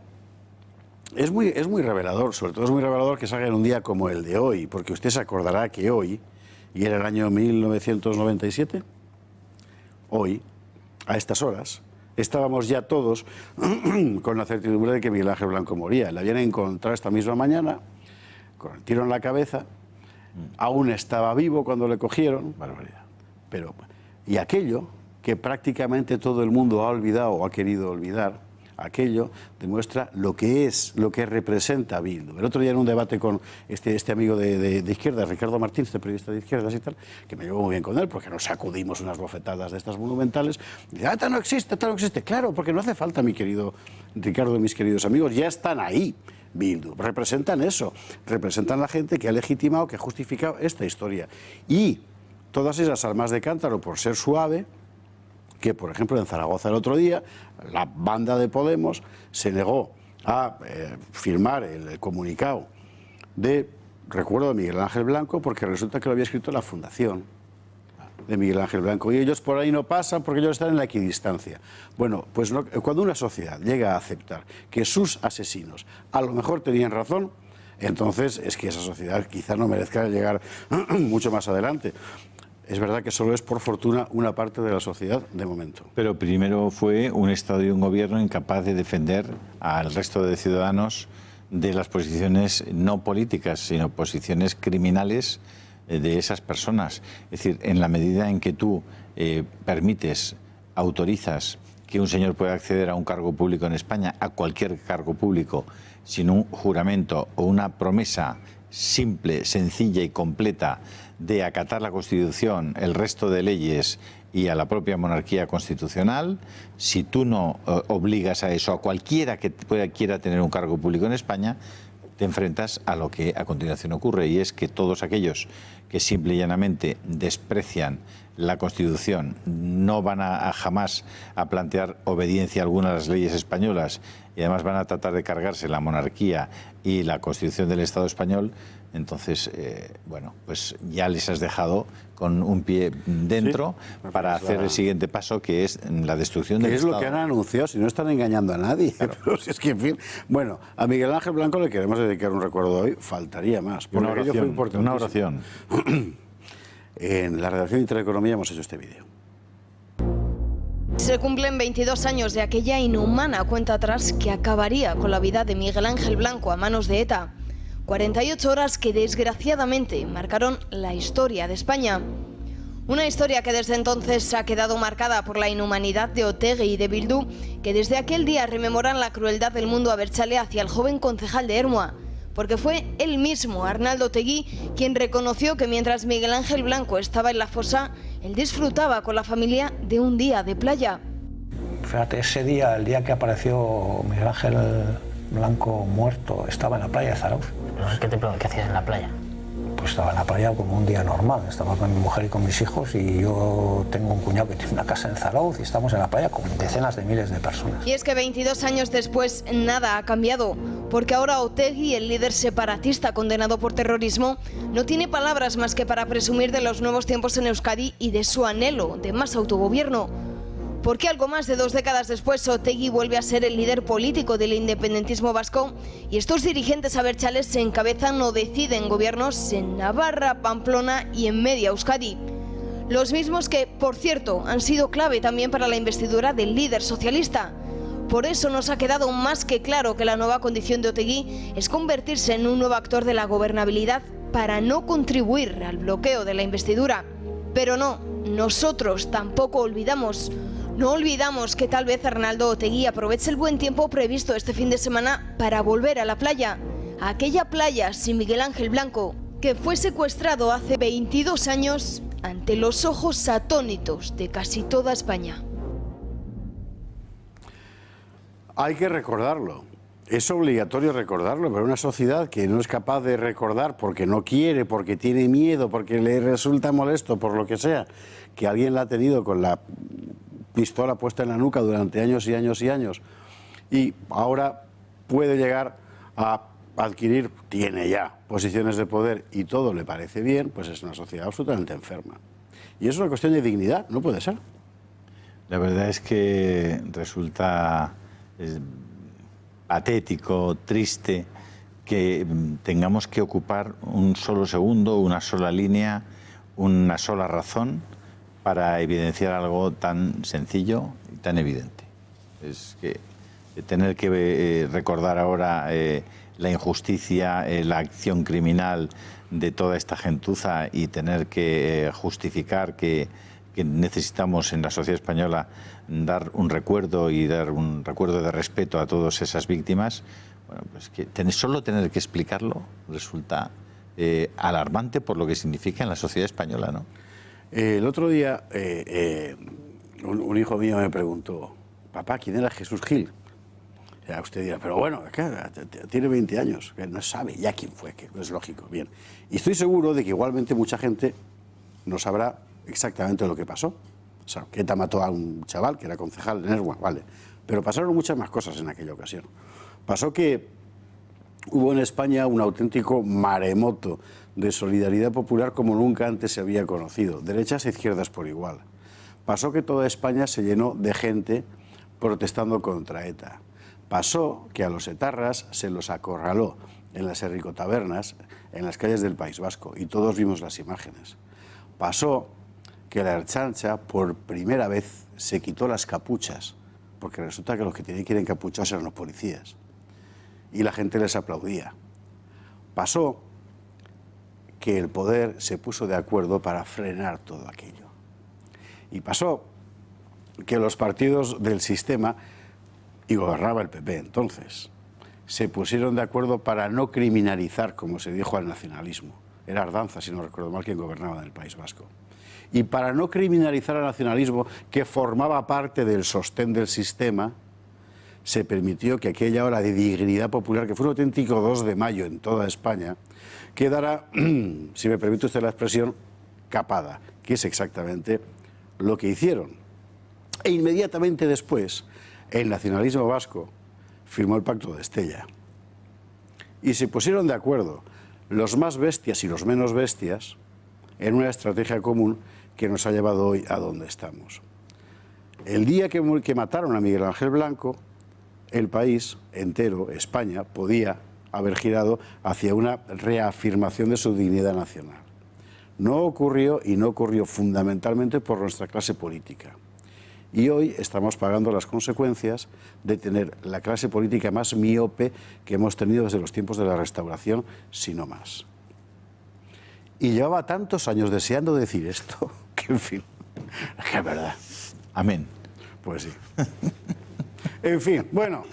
es muy revelador, sobre todo es muy revelador que salga en un día como el de hoy, porque usted se acordará que hoy, y era el año 1997, hoy, a estas horas, estábamos ya todos con la certidumbre de que Miguel Ángel Blanco moría. Le habían encontrado esta misma mañana, con el tiro en la cabeza, aún estaba vivo cuando le cogieron, barbaridad. Pero, y aquello que prácticamente todo el mundo ha olvidado o ha querido olvidar, aquello demuestra lo que es, lo que representa Bildu. El otro día en un debate con este amigo de izquierda, Ricardo Martín, este periodista de izquierdas y tal, que me llevo muy bien con él porque nos sacudimos unas bofetadas de estas monumentales, y dice, ¡ah, no existe, no existe! Claro, porque no hace falta, mi querido Ricardo y mis queridos amigos, ya están ahí. Bildu, representan eso, representan la gente que ha legitimado, que ha justificado esta historia. Y todas esas almas de cántaro, por ser suave, que por ejemplo en Zaragoza el otro día, la banda de Podemos se negó a firmar el comunicado de recuerdo de Miguel Ángel Blanco, porque resulta que lo había escrito la Fundación de Miguel Ángel Blanco, y ellos por ahí no pasan porque ellos están en la equidistancia. Bueno, pues no, cuando una sociedad llega a aceptar que sus asesinos a lo mejor tenían razón, entonces es que esa sociedad quizá no merezca llegar mucho más adelante. es verdad que solo es, por fortuna, una parte de la sociedad de momento. Pero primero fue un Estado y un gobierno incapaz de defender al resto de ciudadanos de las posiciones no políticas, sino posiciones criminales de esas personas. Es decir, en la medida en que tú permites, autorizas que un señor pueda acceder a un cargo público en España, a cualquier cargo público, sin un juramento o una promesa simple, sencilla y completa de acatar la Constitución, el resto de leyes y a la propia monarquía constitucional, si tú no obligas a eso a cualquiera que quiera tener un cargo público en España, te enfrentas a lo que a continuación ocurre, y es que todos aquellos que simple y llanamente desprecian la Constitución, no van a jamás a plantear obediencia alguna a las leyes españolas, y además van a tratar de cargarse la monarquía y la Constitución del Estado español, entonces, bueno, pues ya les has dejado con un pie dentro, sí, para hacer el siguiente paso, que es la destrucción del Estado. Es lo que han anunciado, si no están engañando a nadie. Claro. Pero si es que, en fin, bueno, a Miguel Ángel Blanco le queremos dedicar un recuerdo hoy, faltaría más. Una oración. En la redacción de Intereconomía hemos hecho este vídeo. Se cumplen 22 años de aquella inhumana cuenta atrás que acabaría con la vida de Miguel Ángel Blanco a manos de ETA. 48 horas que desgraciadamente marcaron la historia de España. Una historia que desde entonces ha quedado marcada por la inhumanidad de Otegi y de Bildu, que desde aquel día rememoran la crueldad del mundo abertzale hacia el joven concejal de Ermua. Porque fue él mismo, Arnaldo Otegi, quien reconoció que mientras Miguel Ángel Blanco estaba en la fosa, él disfrutaba con la familia de un día de playa. Fíjate, ese día, el día que apareció Miguel Ángel Blanco muerto, estaba en la playa de Zarauz. ¿Qué hacías en la playa? Pues estaba en la playa como un día normal. Estaba con mi mujer y con mis hijos, y yo tengo un cuñado que tiene una casa en Zarauz, y estamos en la playa con decenas de miles de personas. Y es que 22 años después nada ha cambiado, porque ahora Otegi, el líder separatista condenado por terrorismo, no tiene palabras más que para presumir de los nuevos tiempos en Euskadi y de su anhelo de más autogobierno. Porque algo más de 2 décadas después, Otegi vuelve a ser el líder político del independentismo vasco, y estos dirigentes abertzales se encabezan o deciden gobiernos en Navarra, Pamplona y en media Euskadi. Los mismos que, por cierto, han sido clave también para la investidura del líder socialista. Por eso nos ha quedado más que claro que la nueva condición de Otegi es convertirse en un nuevo actor de la gobernabilidad para no contribuir al bloqueo de la investidura. Pero no, nosotros tampoco olvidamos. No olvidamos que tal vez Arnaldo Otegi aproveche el buen tiempo previsto este fin de semana para volver a la playa. A aquella playa sin Miguel Ángel Blanco, que fue secuestrado hace 22 años ante los ojos atónitos de casi toda España. Hay que recordarlo. Es obligatorio recordarlo, pero una sociedad que no es capaz de recordar porque no quiere, porque tiene miedo, porque le resulta molesto, por lo que sea, que alguien la ha tenido con la pistola puesta en la nuca durante años y años y años, y ahora puede llegar a adquirir, tiene ya posiciones de poder y todo le parece bien, pues es una sociedad absolutamente enferma. Y es una cuestión de dignidad, no puede ser. La verdad es que resulta patético, triste, que tengamos que ocupar un solo segundo, una sola línea, una sola razón para evidenciar algo tan sencillo y tan evidente. Es que tener que recordar ahora la injusticia, la acción criminal de toda esta gentuza, y tener que justificar que necesitamos en la sociedad española dar un recuerdo, y dar un recuerdo de respeto a todas esas víctimas, bueno, pues que solo tener que explicarlo resulta alarmante por lo que significa en la sociedad española, ¿no? El otro día un hijo mío me preguntó: papá, ¿quién era Jesús Gil? Ya usted dirá, pero bueno, es que tiene 20 años, que no sabe ya quién fue, que es lógico. Bien, y estoy seguro de que igualmente mucha gente no sabrá exactamente lo que pasó. O sea, que ETA mató a un chaval que era concejal en Ermua, vale, pero pasaron muchas más cosas en aquella ocasión. Pasó que hubo en España un auténtico maremoto de solidaridad popular como nunca antes se había conocido, derechas e izquierdas por igual. Pasó que toda España se llenó de gente protestando contra ETA. Pasó que a los etarras se los acorraló en las herricotabernas, en las calles del País Vasco, y todos vimos las imágenes. Pasó que la Ertzaintza por primera vez se quitó las capuchas, porque resulta que los que tenían que ir encapuchados eran los policías, y la gente les aplaudía. Pasó que el poder se puso de acuerdo para frenar todo aquello. Y pasó que los partidos del sistema, y gobernaba el PP entonces, se pusieron de acuerdo para no criminalizar, como se dijo, al nacionalismo. Era Ardanza, si no recuerdo mal, quien gobernaba en el País Vasco. Y para no criminalizar al nacionalismo, que formaba parte del sostén del sistema, se permitió que aquella hora de dignidad popular, que fue un auténtico 2 de mayo en toda España, quedara, si me permite usted la expresión, capada, que es exactamente lo que hicieron. E inmediatamente después, el nacionalismo vasco firmó el Pacto de Estella. Y se pusieron de acuerdo los más bestias y los menos bestias en una estrategia común que nos ha llevado hoy a donde estamos. El día que mataron a Miguel Ángel Blanco, el país entero, España, podía haber girado hacia una reafirmación de su dignidad nacional. No ocurrió, y no ocurrió fundamentalmente por nuestra clase política. Y hoy estamos pagando las consecuencias de tener la clase política más miope que hemos tenido desde los tiempos de la Restauración, si no más. Y llevaba tantos años deseando decir esto, que en fin, que es verdad. Amén. Pues sí. En fin, bueno.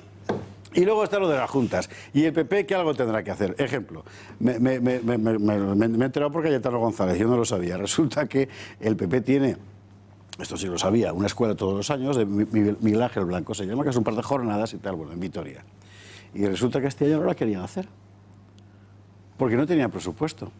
Y luego está lo de las juntas. Y el PP, ¿qué algo tendrá que hacer? Ejemplo, me he enterado por Cayetano González, yo no lo sabía. Resulta que el PP tiene, esto sí lo sabía, una escuela todos los años de Miguel Ángel Blanco, se llama, que es un par de jornadas y tal, bueno, en Vitoria. Y resulta que este año no la querían hacer, porque no tenían presupuesto.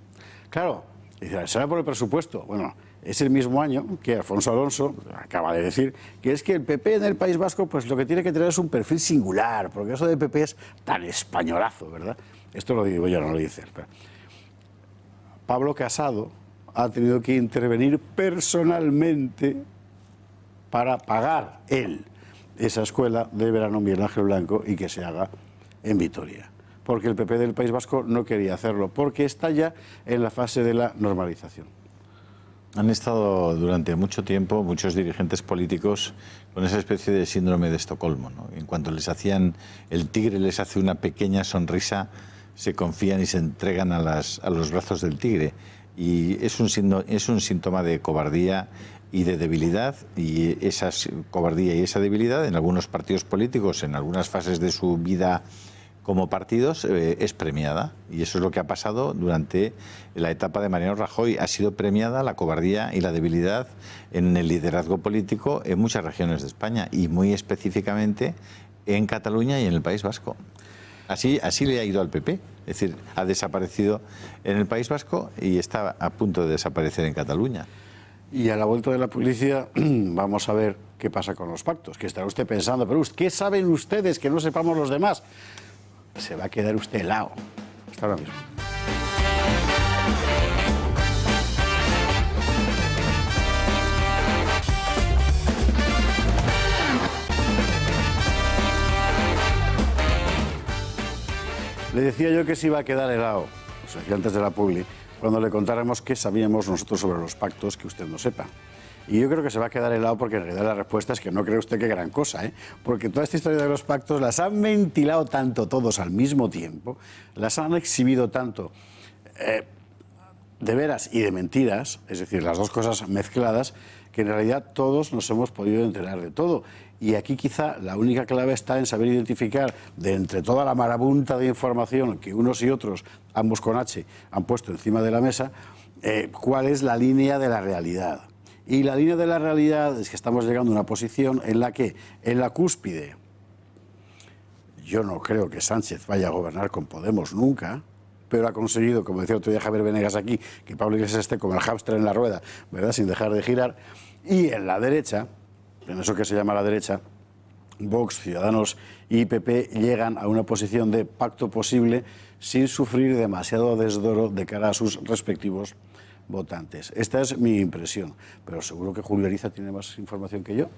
Claro, dice, ¿será por el presupuesto? Bueno, es el mismo año que Alfonso Alonso acaba de decir que es que el PP en el País Vasco pues lo que tiene que tener es un perfil singular, porque eso de PP es tan españolazo, ¿verdad? Esto lo digo yo, no lo dice él. Pablo Casado ha tenido que intervenir personalmente para pagar él esa escuela de verano Miguel Ángel Blanco y que se haga en Vitoria. Porque el PP del País Vasco no quería hacerlo, porque está ya en la fase de la normalización. Han estado durante mucho tiempo muchos dirigentes políticos con esa especie de síndrome de Estocolmo, ¿no? En cuanto les hacían, el tigre les hace una pequeña sonrisa, se confían y se entregan a los brazos del tigre. Y es un síntoma de cobardía y de debilidad, y esa cobardía y esa debilidad en algunos partidos políticos, en algunas fases de su vida como partidos, es premiada, y eso es lo que ha pasado durante la etapa de Mariano Rajoy. Ha sido premiada la cobardía y la debilidad en el liderazgo político en muchas regiones de España, y muy específicamente en Cataluña y en el País Vasco. Así le ha ido al PP, es decir, ha desaparecido en el País Vasco y está a punto de desaparecer en Cataluña. Y a la vuelta de la publicidad vamos a ver qué pasa con los pactos, que estará usted pensando, pero ¿qué saben ustedes que no sepamos los demás? Se va a quedar usted helado. Hasta ahora mismo. Le decía yo que se iba a quedar helado, os decía antes de la publi, cuando le contáramos qué sabíamos nosotros sobre los pactos que usted no sepa. Y yo creo que se va a quedar helado porque en realidad la respuesta es que no cree usted que gran cosa, ¿eh? Porque toda esta historia de los pactos las han ventilado tanto todos al mismo tiempo, las han exhibido tanto de veras y de mentiras, es decir, las dos cosas mezcladas, que en realidad todos nos hemos podido enterar de todo. Y aquí quizá la única clave está en saber identificar de entre toda la marabunta de información que unos y otros, ambos con H, han puesto encima de la mesa, cuál es la línea de la realidad. Y la línea de la realidad es que estamos llegando a una posición en la que, en la cúspide, yo no creo que Sánchez vaya a gobernar con Podemos nunca, pero ha conseguido, como decía otro día Javier Venegas aquí, que Pablo Iglesias esté como el hámster en la rueda, ¿verdad?, sin dejar de girar. Y en la derecha, en eso que se llama la derecha, Vox, Ciudadanos y PP llegan a una posición de pacto posible sin sufrir demasiado desdoro de cara a sus respectivos votantes. Esta es mi impresión, pero seguro que Julio Ariza tiene más información que yo.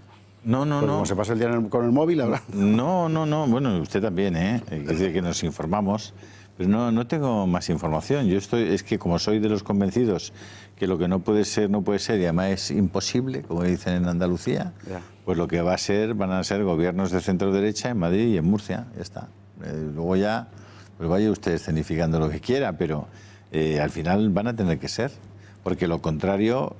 No. Como se pasa el día con el móvil ahora. No. Bueno, usted también, ¿eh? Es decir, que nos informamos. Pues no tengo más información. Es que como soy de los convencidos que lo que no puede ser, no puede ser, y además es imposible, como dicen en Andalucía, pues lo que van a ser gobiernos de centro derecha en Madrid y en Murcia, ya está. Luego ya, pues vaya usted escenificando lo que quiera, pero al final van a tener que ser, porque lo contrario,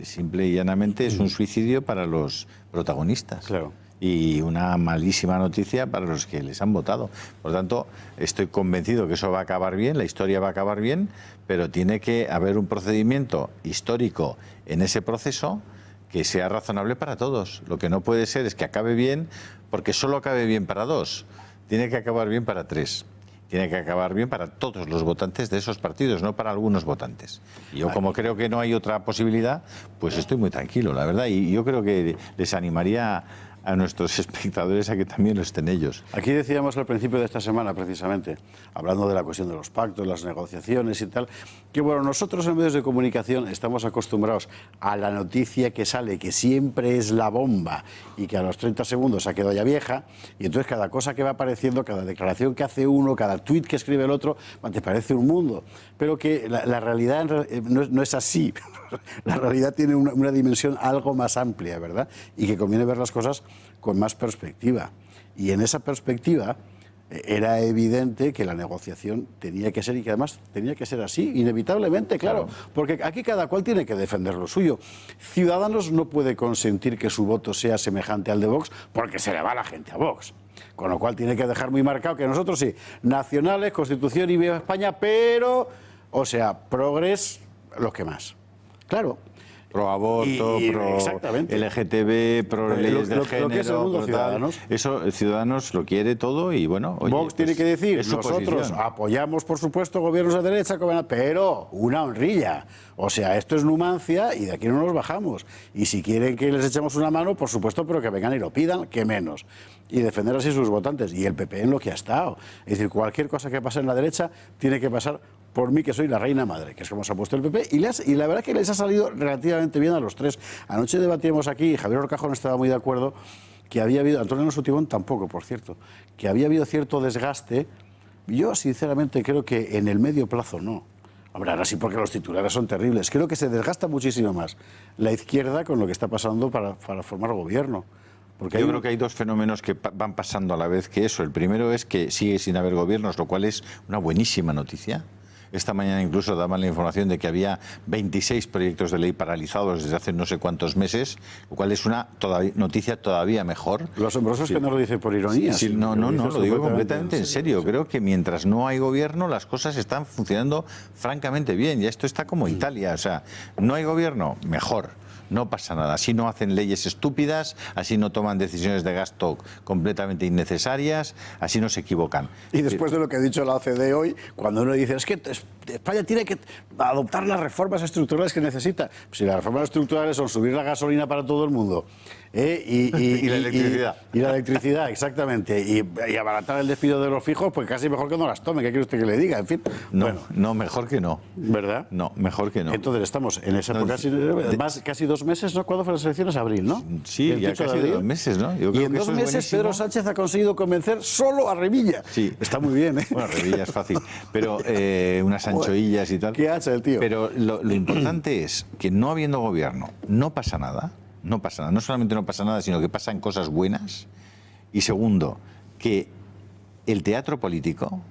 simple y llanamente, es un suicidio para los protagonistas. Claro. Y una malísima noticia para los que les han votado. Por lo tanto, estoy convencido que eso va a acabar bien, la historia va a acabar bien, pero tiene que haber un procedimiento histórico en ese proceso que sea razonable para todos. Lo que no puede ser es que acabe bien, porque solo acabe bien para dos. Tiene que acabar bien para tres. Tiene que acabar bien para todos los votantes de esos partidos, no para algunos votantes. Y yo, como creo que no hay otra posibilidad, pues estoy muy tranquilo, la verdad. Y yo creo que les animaría a nuestros espectadores a que también lo estén ellos. Aquí decíamos al principio de esta semana, precisamente, hablando de la cuestión de los pactos, las negociaciones y tal, que bueno, nosotros en medios de comunicación estamos acostumbrados a la noticia que sale, que siempre es la bomba y que a los 30 segundos ha quedado ya vieja, y entonces cada cosa que va apareciendo, cada declaración que hace uno, cada tuit que escribe el otro, te parece un mundo. Pero que la realidad no es así. La realidad tiene una dimensión algo más amplia, ¿verdad? Y que conviene ver las cosas con más perspectiva. Y en esa perspectiva era evidente que la negociación tenía que ser, y que además tenía que ser así, inevitablemente, claro, porque aquí cada cual tiene que defender lo suyo. Ciudadanos no puede consentir que su voto sea semejante al de Vox, porque se le va la gente a Vox. Con lo cual tiene que dejar muy marcado que nosotros sí, nacionales, Constitución y Viva España, pero, o sea, progres, los que más. Claro. Pro aborto, pro LGTB, pro leyes de género. Lo que es el mundo Ciudadanos. Eso, Ciudadanos lo quiere todo y bueno. Oye, Vox tiene que decir, nosotros apoyamos, por supuesto, gobiernos de derecha, pero una honrilla. O sea, esto es Numancia y de aquí no nos bajamos. Y si quieren que les echemos una mano, por supuesto, pero que vengan y lo pidan, que menos. Y defender así sus votantes. Y el PP en lo que ha estado. Es decir, cualquier cosa que pase en la derecha tiene que pasar por mí, que soy la reina madre, que es como se ha puesto el PP, y la verdad es que les ha salido relativamente bien a los tres. Anoche debatíamos aquí, y Javier Horcajo no estaba muy de acuerdo, que había habido, Antonio Sutibón tampoco, por cierto, que había habido cierto desgaste. Yo, sinceramente, creo que en el medio plazo no. Hombre, ahora sí, porque los titulares son terribles. Creo que se desgasta muchísimo más la izquierda con lo que está pasando para formar gobierno. Porque yo creo que hay dos fenómenos que van pasando a la vez que eso. El primero es que sigue sin haber gobiernos, lo cual es una buenísima noticia. Esta mañana incluso daban la información de que había 26 proyectos de ley paralizados desde hace no sé cuántos meses, lo cual es una noticia todavía mejor. Lo asombroso es que no lo dice por ironía. Sí, no, lo digo completamente en serio. Creo que mientras no hay gobierno, las cosas están funcionando francamente bien. Ya esto está como Italia. O sea, no hay gobierno, mejor. No pasa nada, así no hacen leyes estúpidas, así no toman decisiones de gasto completamente innecesarias, así no se equivocan. Y después de lo que ha dicho la OCDE hoy, cuando uno dice, es que España tiene que adoptar las reformas estructurales que necesita. Si las reformas estructurales son subir la gasolina para todo el mundo, y la electricidad. Y la electricidad, exactamente. Y abaratar el despido de los fijos, pues casi mejor que no las tome. ¿Qué quiere usted que le diga? En fin. No, bueno. No, mejor que no. ¿Verdad? No, mejor que no. Entonces estamos en esa época, casi 2 meses, ¿no? ¿Cuándo fueron las elecciones? Abril, ¿no? Sí, ya casi 2 meses, ¿no? Yo creo y en que 2 meses Pedro Sánchez ha conseguido convencer solo a Revilla. Sí. Está muy bien, ¿eh? Bueno, Revilla es fácil. Pero unas anchoillas y tal. ¿Qué hace el tío? Pero lo importante es que no habiendo gobierno no pasa nada. No pasa nada. No solamente no pasa nada, sino que pasan cosas buenas. Y segundo, que el teatro político,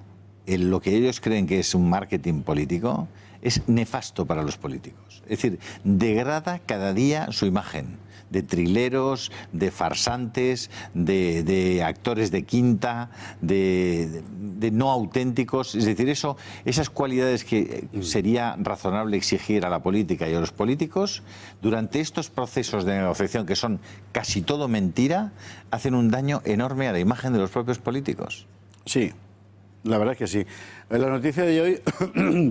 lo que ellos creen que es un marketing político, es nefasto para los políticos. Es decir, degrada cada día su imagen. De trileros, de farsantes, de actores de quinta, de no auténticos. Es decir, esas cualidades que sería razonable exigir a la política y a los políticos, durante estos procesos de negociación, que son casi todo mentira, hacen un daño enorme a la imagen de los propios políticos. Sí. La verdad es que sí. La noticia de hoy,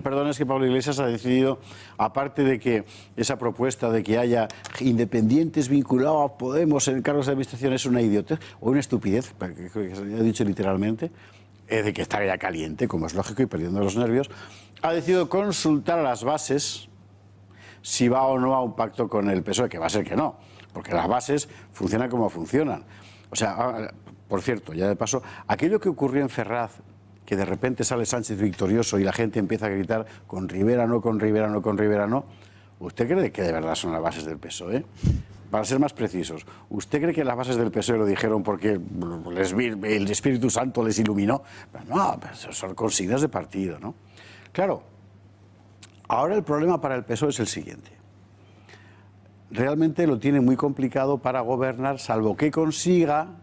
perdón, es que Pablo Iglesias ha decidido, aparte de que esa propuesta de que haya independientes vinculados a Podemos en cargos de administración es una idiotez o una estupidez, que se ha dicho literalmente, de que está ya caliente, como es lógico, y perdiendo los nervios, ha decidido consultar a las bases si va o no a un pacto con el PSOE, que va a ser que no, porque las bases funcionan como funcionan. O sea, por cierto, ya de paso, aquello que ocurrió en Ferraz, que de repente sale Sánchez victorioso y la gente empieza a gritar con Rivera no, con Rivera no, con Rivera no, ¿usted cree que de verdad son las bases del PSOE? Para ser más precisos, ¿usted cree que las bases del PSOE lo dijeron porque el Espíritu Santo les iluminó? No, son consignas de partido, ¿no? Claro, ahora el problema para el PSOE es el siguiente. Realmente lo tiene muy complicado para gobernar, salvo que consiga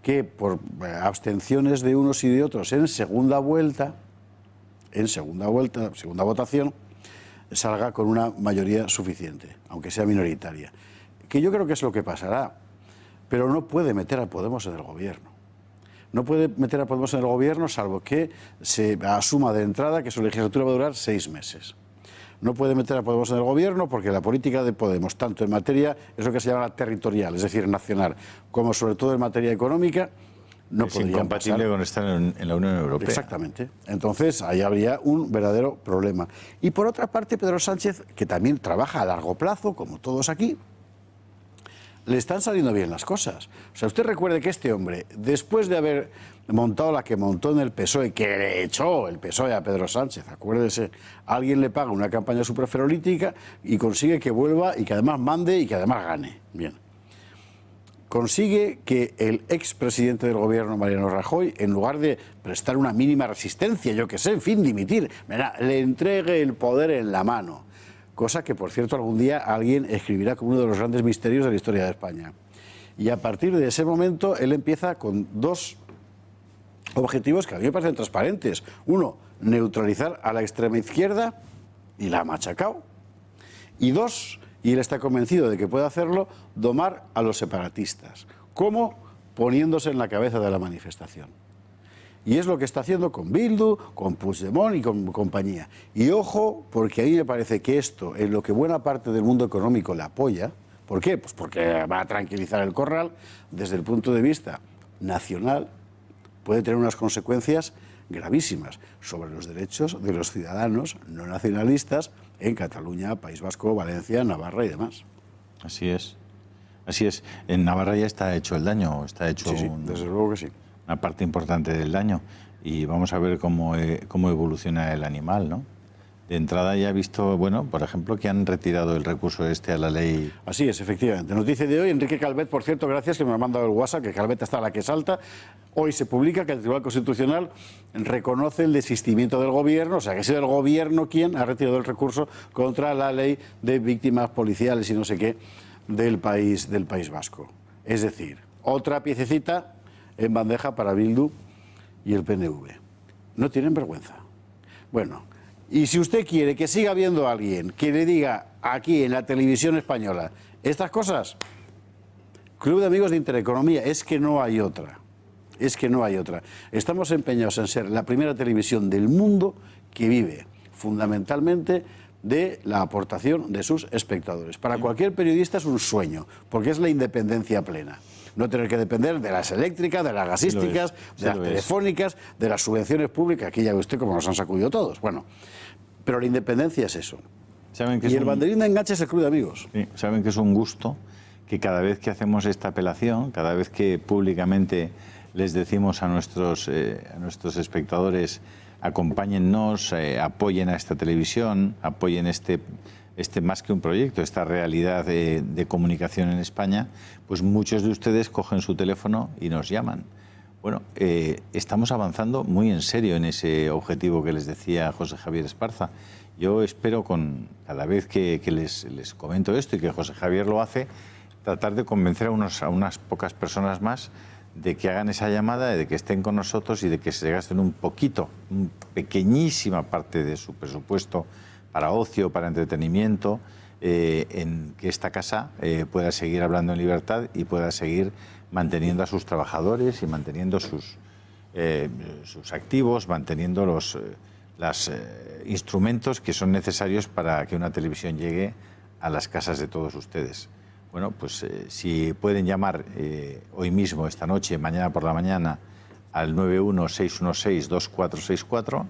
que por abstenciones de unos y de otros en segunda votación, salga con una mayoría suficiente, aunque sea minoritaria. Que yo creo que es lo que pasará, pero no puede meter a Podemos en el gobierno. No puede meter a Podemos en el gobierno salvo que se asuma de entrada que su legislatura va a durar 6 meses. No puede meter a Podemos en el gobierno porque la política de Podemos, tanto en materia, es lo que se llama territorial, es decir, nacional, como sobre todo en materia económica, no podría pasar. Es incompatible con estar en la Unión Europea. Exactamente. Entonces, ahí habría un verdadero problema. Y por otra parte, Pedro Sánchez, que también trabaja a largo plazo, como todos aquí, le están saliendo bien las cosas. O sea, usted recuerde que este hombre, después de haber montado la que montó en el PSOE, que le echó el PSOE a Pedro Sánchez, acuérdese, alguien le paga una campaña superferolítica y consigue que vuelva y que además mande y que además gane. Bien. Consigue que el expresidente del gobierno, Mariano Rajoy, en lugar de prestar una mínima resistencia, yo qué sé, en fin, dimitir, le entregue el poder en la mano. Cosa que, por cierto, algún día alguien escribirá como uno de los grandes misterios de la historia de España. Y a partir de ese momento, él empieza con 2 objetivos que a mí me parecen transparentes. Uno, neutralizar a la extrema izquierda, y la ha machacado. Y 2, y él está convencido de que puede hacerlo, domar a los separatistas. ¿Cómo? Poniéndose en la cabeza de la manifestación. Y es lo que está haciendo con Bildu, con Puigdemont y con compañía. Y ojo, porque a mí me parece que esto, en lo que buena parte del mundo económico le apoya, ¿por qué? Pues porque va a tranquilizar el corral, desde el punto de vista nacional, puede tener unas consecuencias gravísimas sobre los derechos de los ciudadanos no nacionalistas en Cataluña, País Vasco, Valencia, Navarra y demás. Así es. Así es. En Navarra ya está hecho el daño, está hecho sí, desde luego que sí. Una parte importante del daño, y vamos a ver cómo evoluciona el animal, ¿no? De entrada ya he visto, bueno, por ejemplo, que han retirado el recurso a la ley. Así es, efectivamente. Noticia de hoy, Enrique Calvet, por cierto, gracias, que me ha mandado el WhatsApp, que Calvet está a la que salta. Hoy se publica que el Tribunal Constitucional reconoce el desistimiento del Gobierno, o sea, que ha sido el Gobierno quien ha retirado el recurso contra la ley de víctimas policiales y no sé qué del País Vasco. Es decir, otra piececita en bandeja para Bildu y el PNV. No tienen vergüenza. Bueno, y si usted quiere que siga habiendo alguien que le diga aquí en la televisión española estas cosas, Club de Amigos de Intereconomía, es que no hay otra. Es que no hay otra. Estamos empeñados en ser la primera televisión del mundo que vive fundamentalmente de la aportación de sus espectadores. Para cualquier periodista es un sueño, porque es la independencia plena. No tener que depender de las eléctricas, de las gasísticas, de las telefónicas, de las subvenciones públicas. Aquí ya ve usted cómo nos han sacudido todos. Bueno, pero la independencia es eso. Y el banderín de enganche es el Club de Amigos. Sí, saben que es un gusto que cada vez que hacemos esta apelación, cada vez que públicamente les decimos a nuestros espectadores, acompáñennos, apoyen a esta televisión, apoyen este más que un proyecto, esta realidad de comunicación en España, pues muchos de ustedes cogen su teléfono y nos llaman. Bueno, estamos avanzando muy en serio en ese objetivo que les decía José Javier Esparza. Yo espero, cada vez que les comento esto y que José Javier lo hace, tratar de convencer a unas pocas personas más de que hagan esa llamada, de que estén con nosotros y de que se gasten una pequeñísima parte de su presupuesto para ocio, para entretenimiento, en que esta casa pueda seguir hablando en libertad y pueda seguir manteniendo a sus trabajadores y manteniendo sus activos, manteniendo los instrumentos que son necesarios para que una televisión llegue a las casas de todos ustedes. Bueno, pues si pueden llamar hoy mismo, esta noche, mañana por la mañana, al 916162464,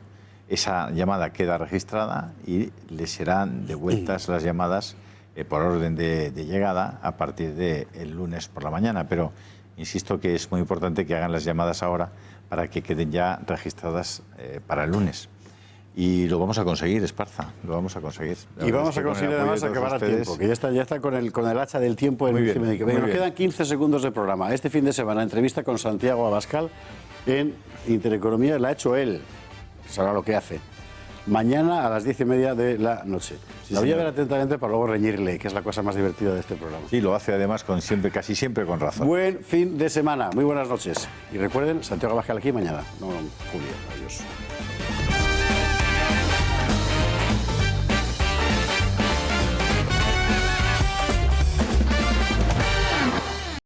esa llamada queda registrada y les serán devueltas las llamadas por orden de llegada a partir del lunes por la mañana. Pero, Insisto que es muy importante que hagan las llamadas ahora para que queden ya registradas para el lunes. Y lo vamos a conseguir, Esparza, lo vamos a conseguir. Y vamos a conseguir además acabar a tiempo, que ya está con el hacha del tiempo en el CIMEDIC. Nos quedan 15 segundos de programa. Este fin de semana, entrevista con Santiago Abascal en Intereconomía, la ha hecho él, sabrá lo que hace. Mañana a las 10:30 de la noche. La voy a ver atentamente para luego reñirle, que es la cosa más divertida de este programa. Sí, lo hace además casi siempre con razón. Buen fin de semana, muy buenas noches. Y recuerden, Santiago Abascal aquí mañana. No, Julio, adiós.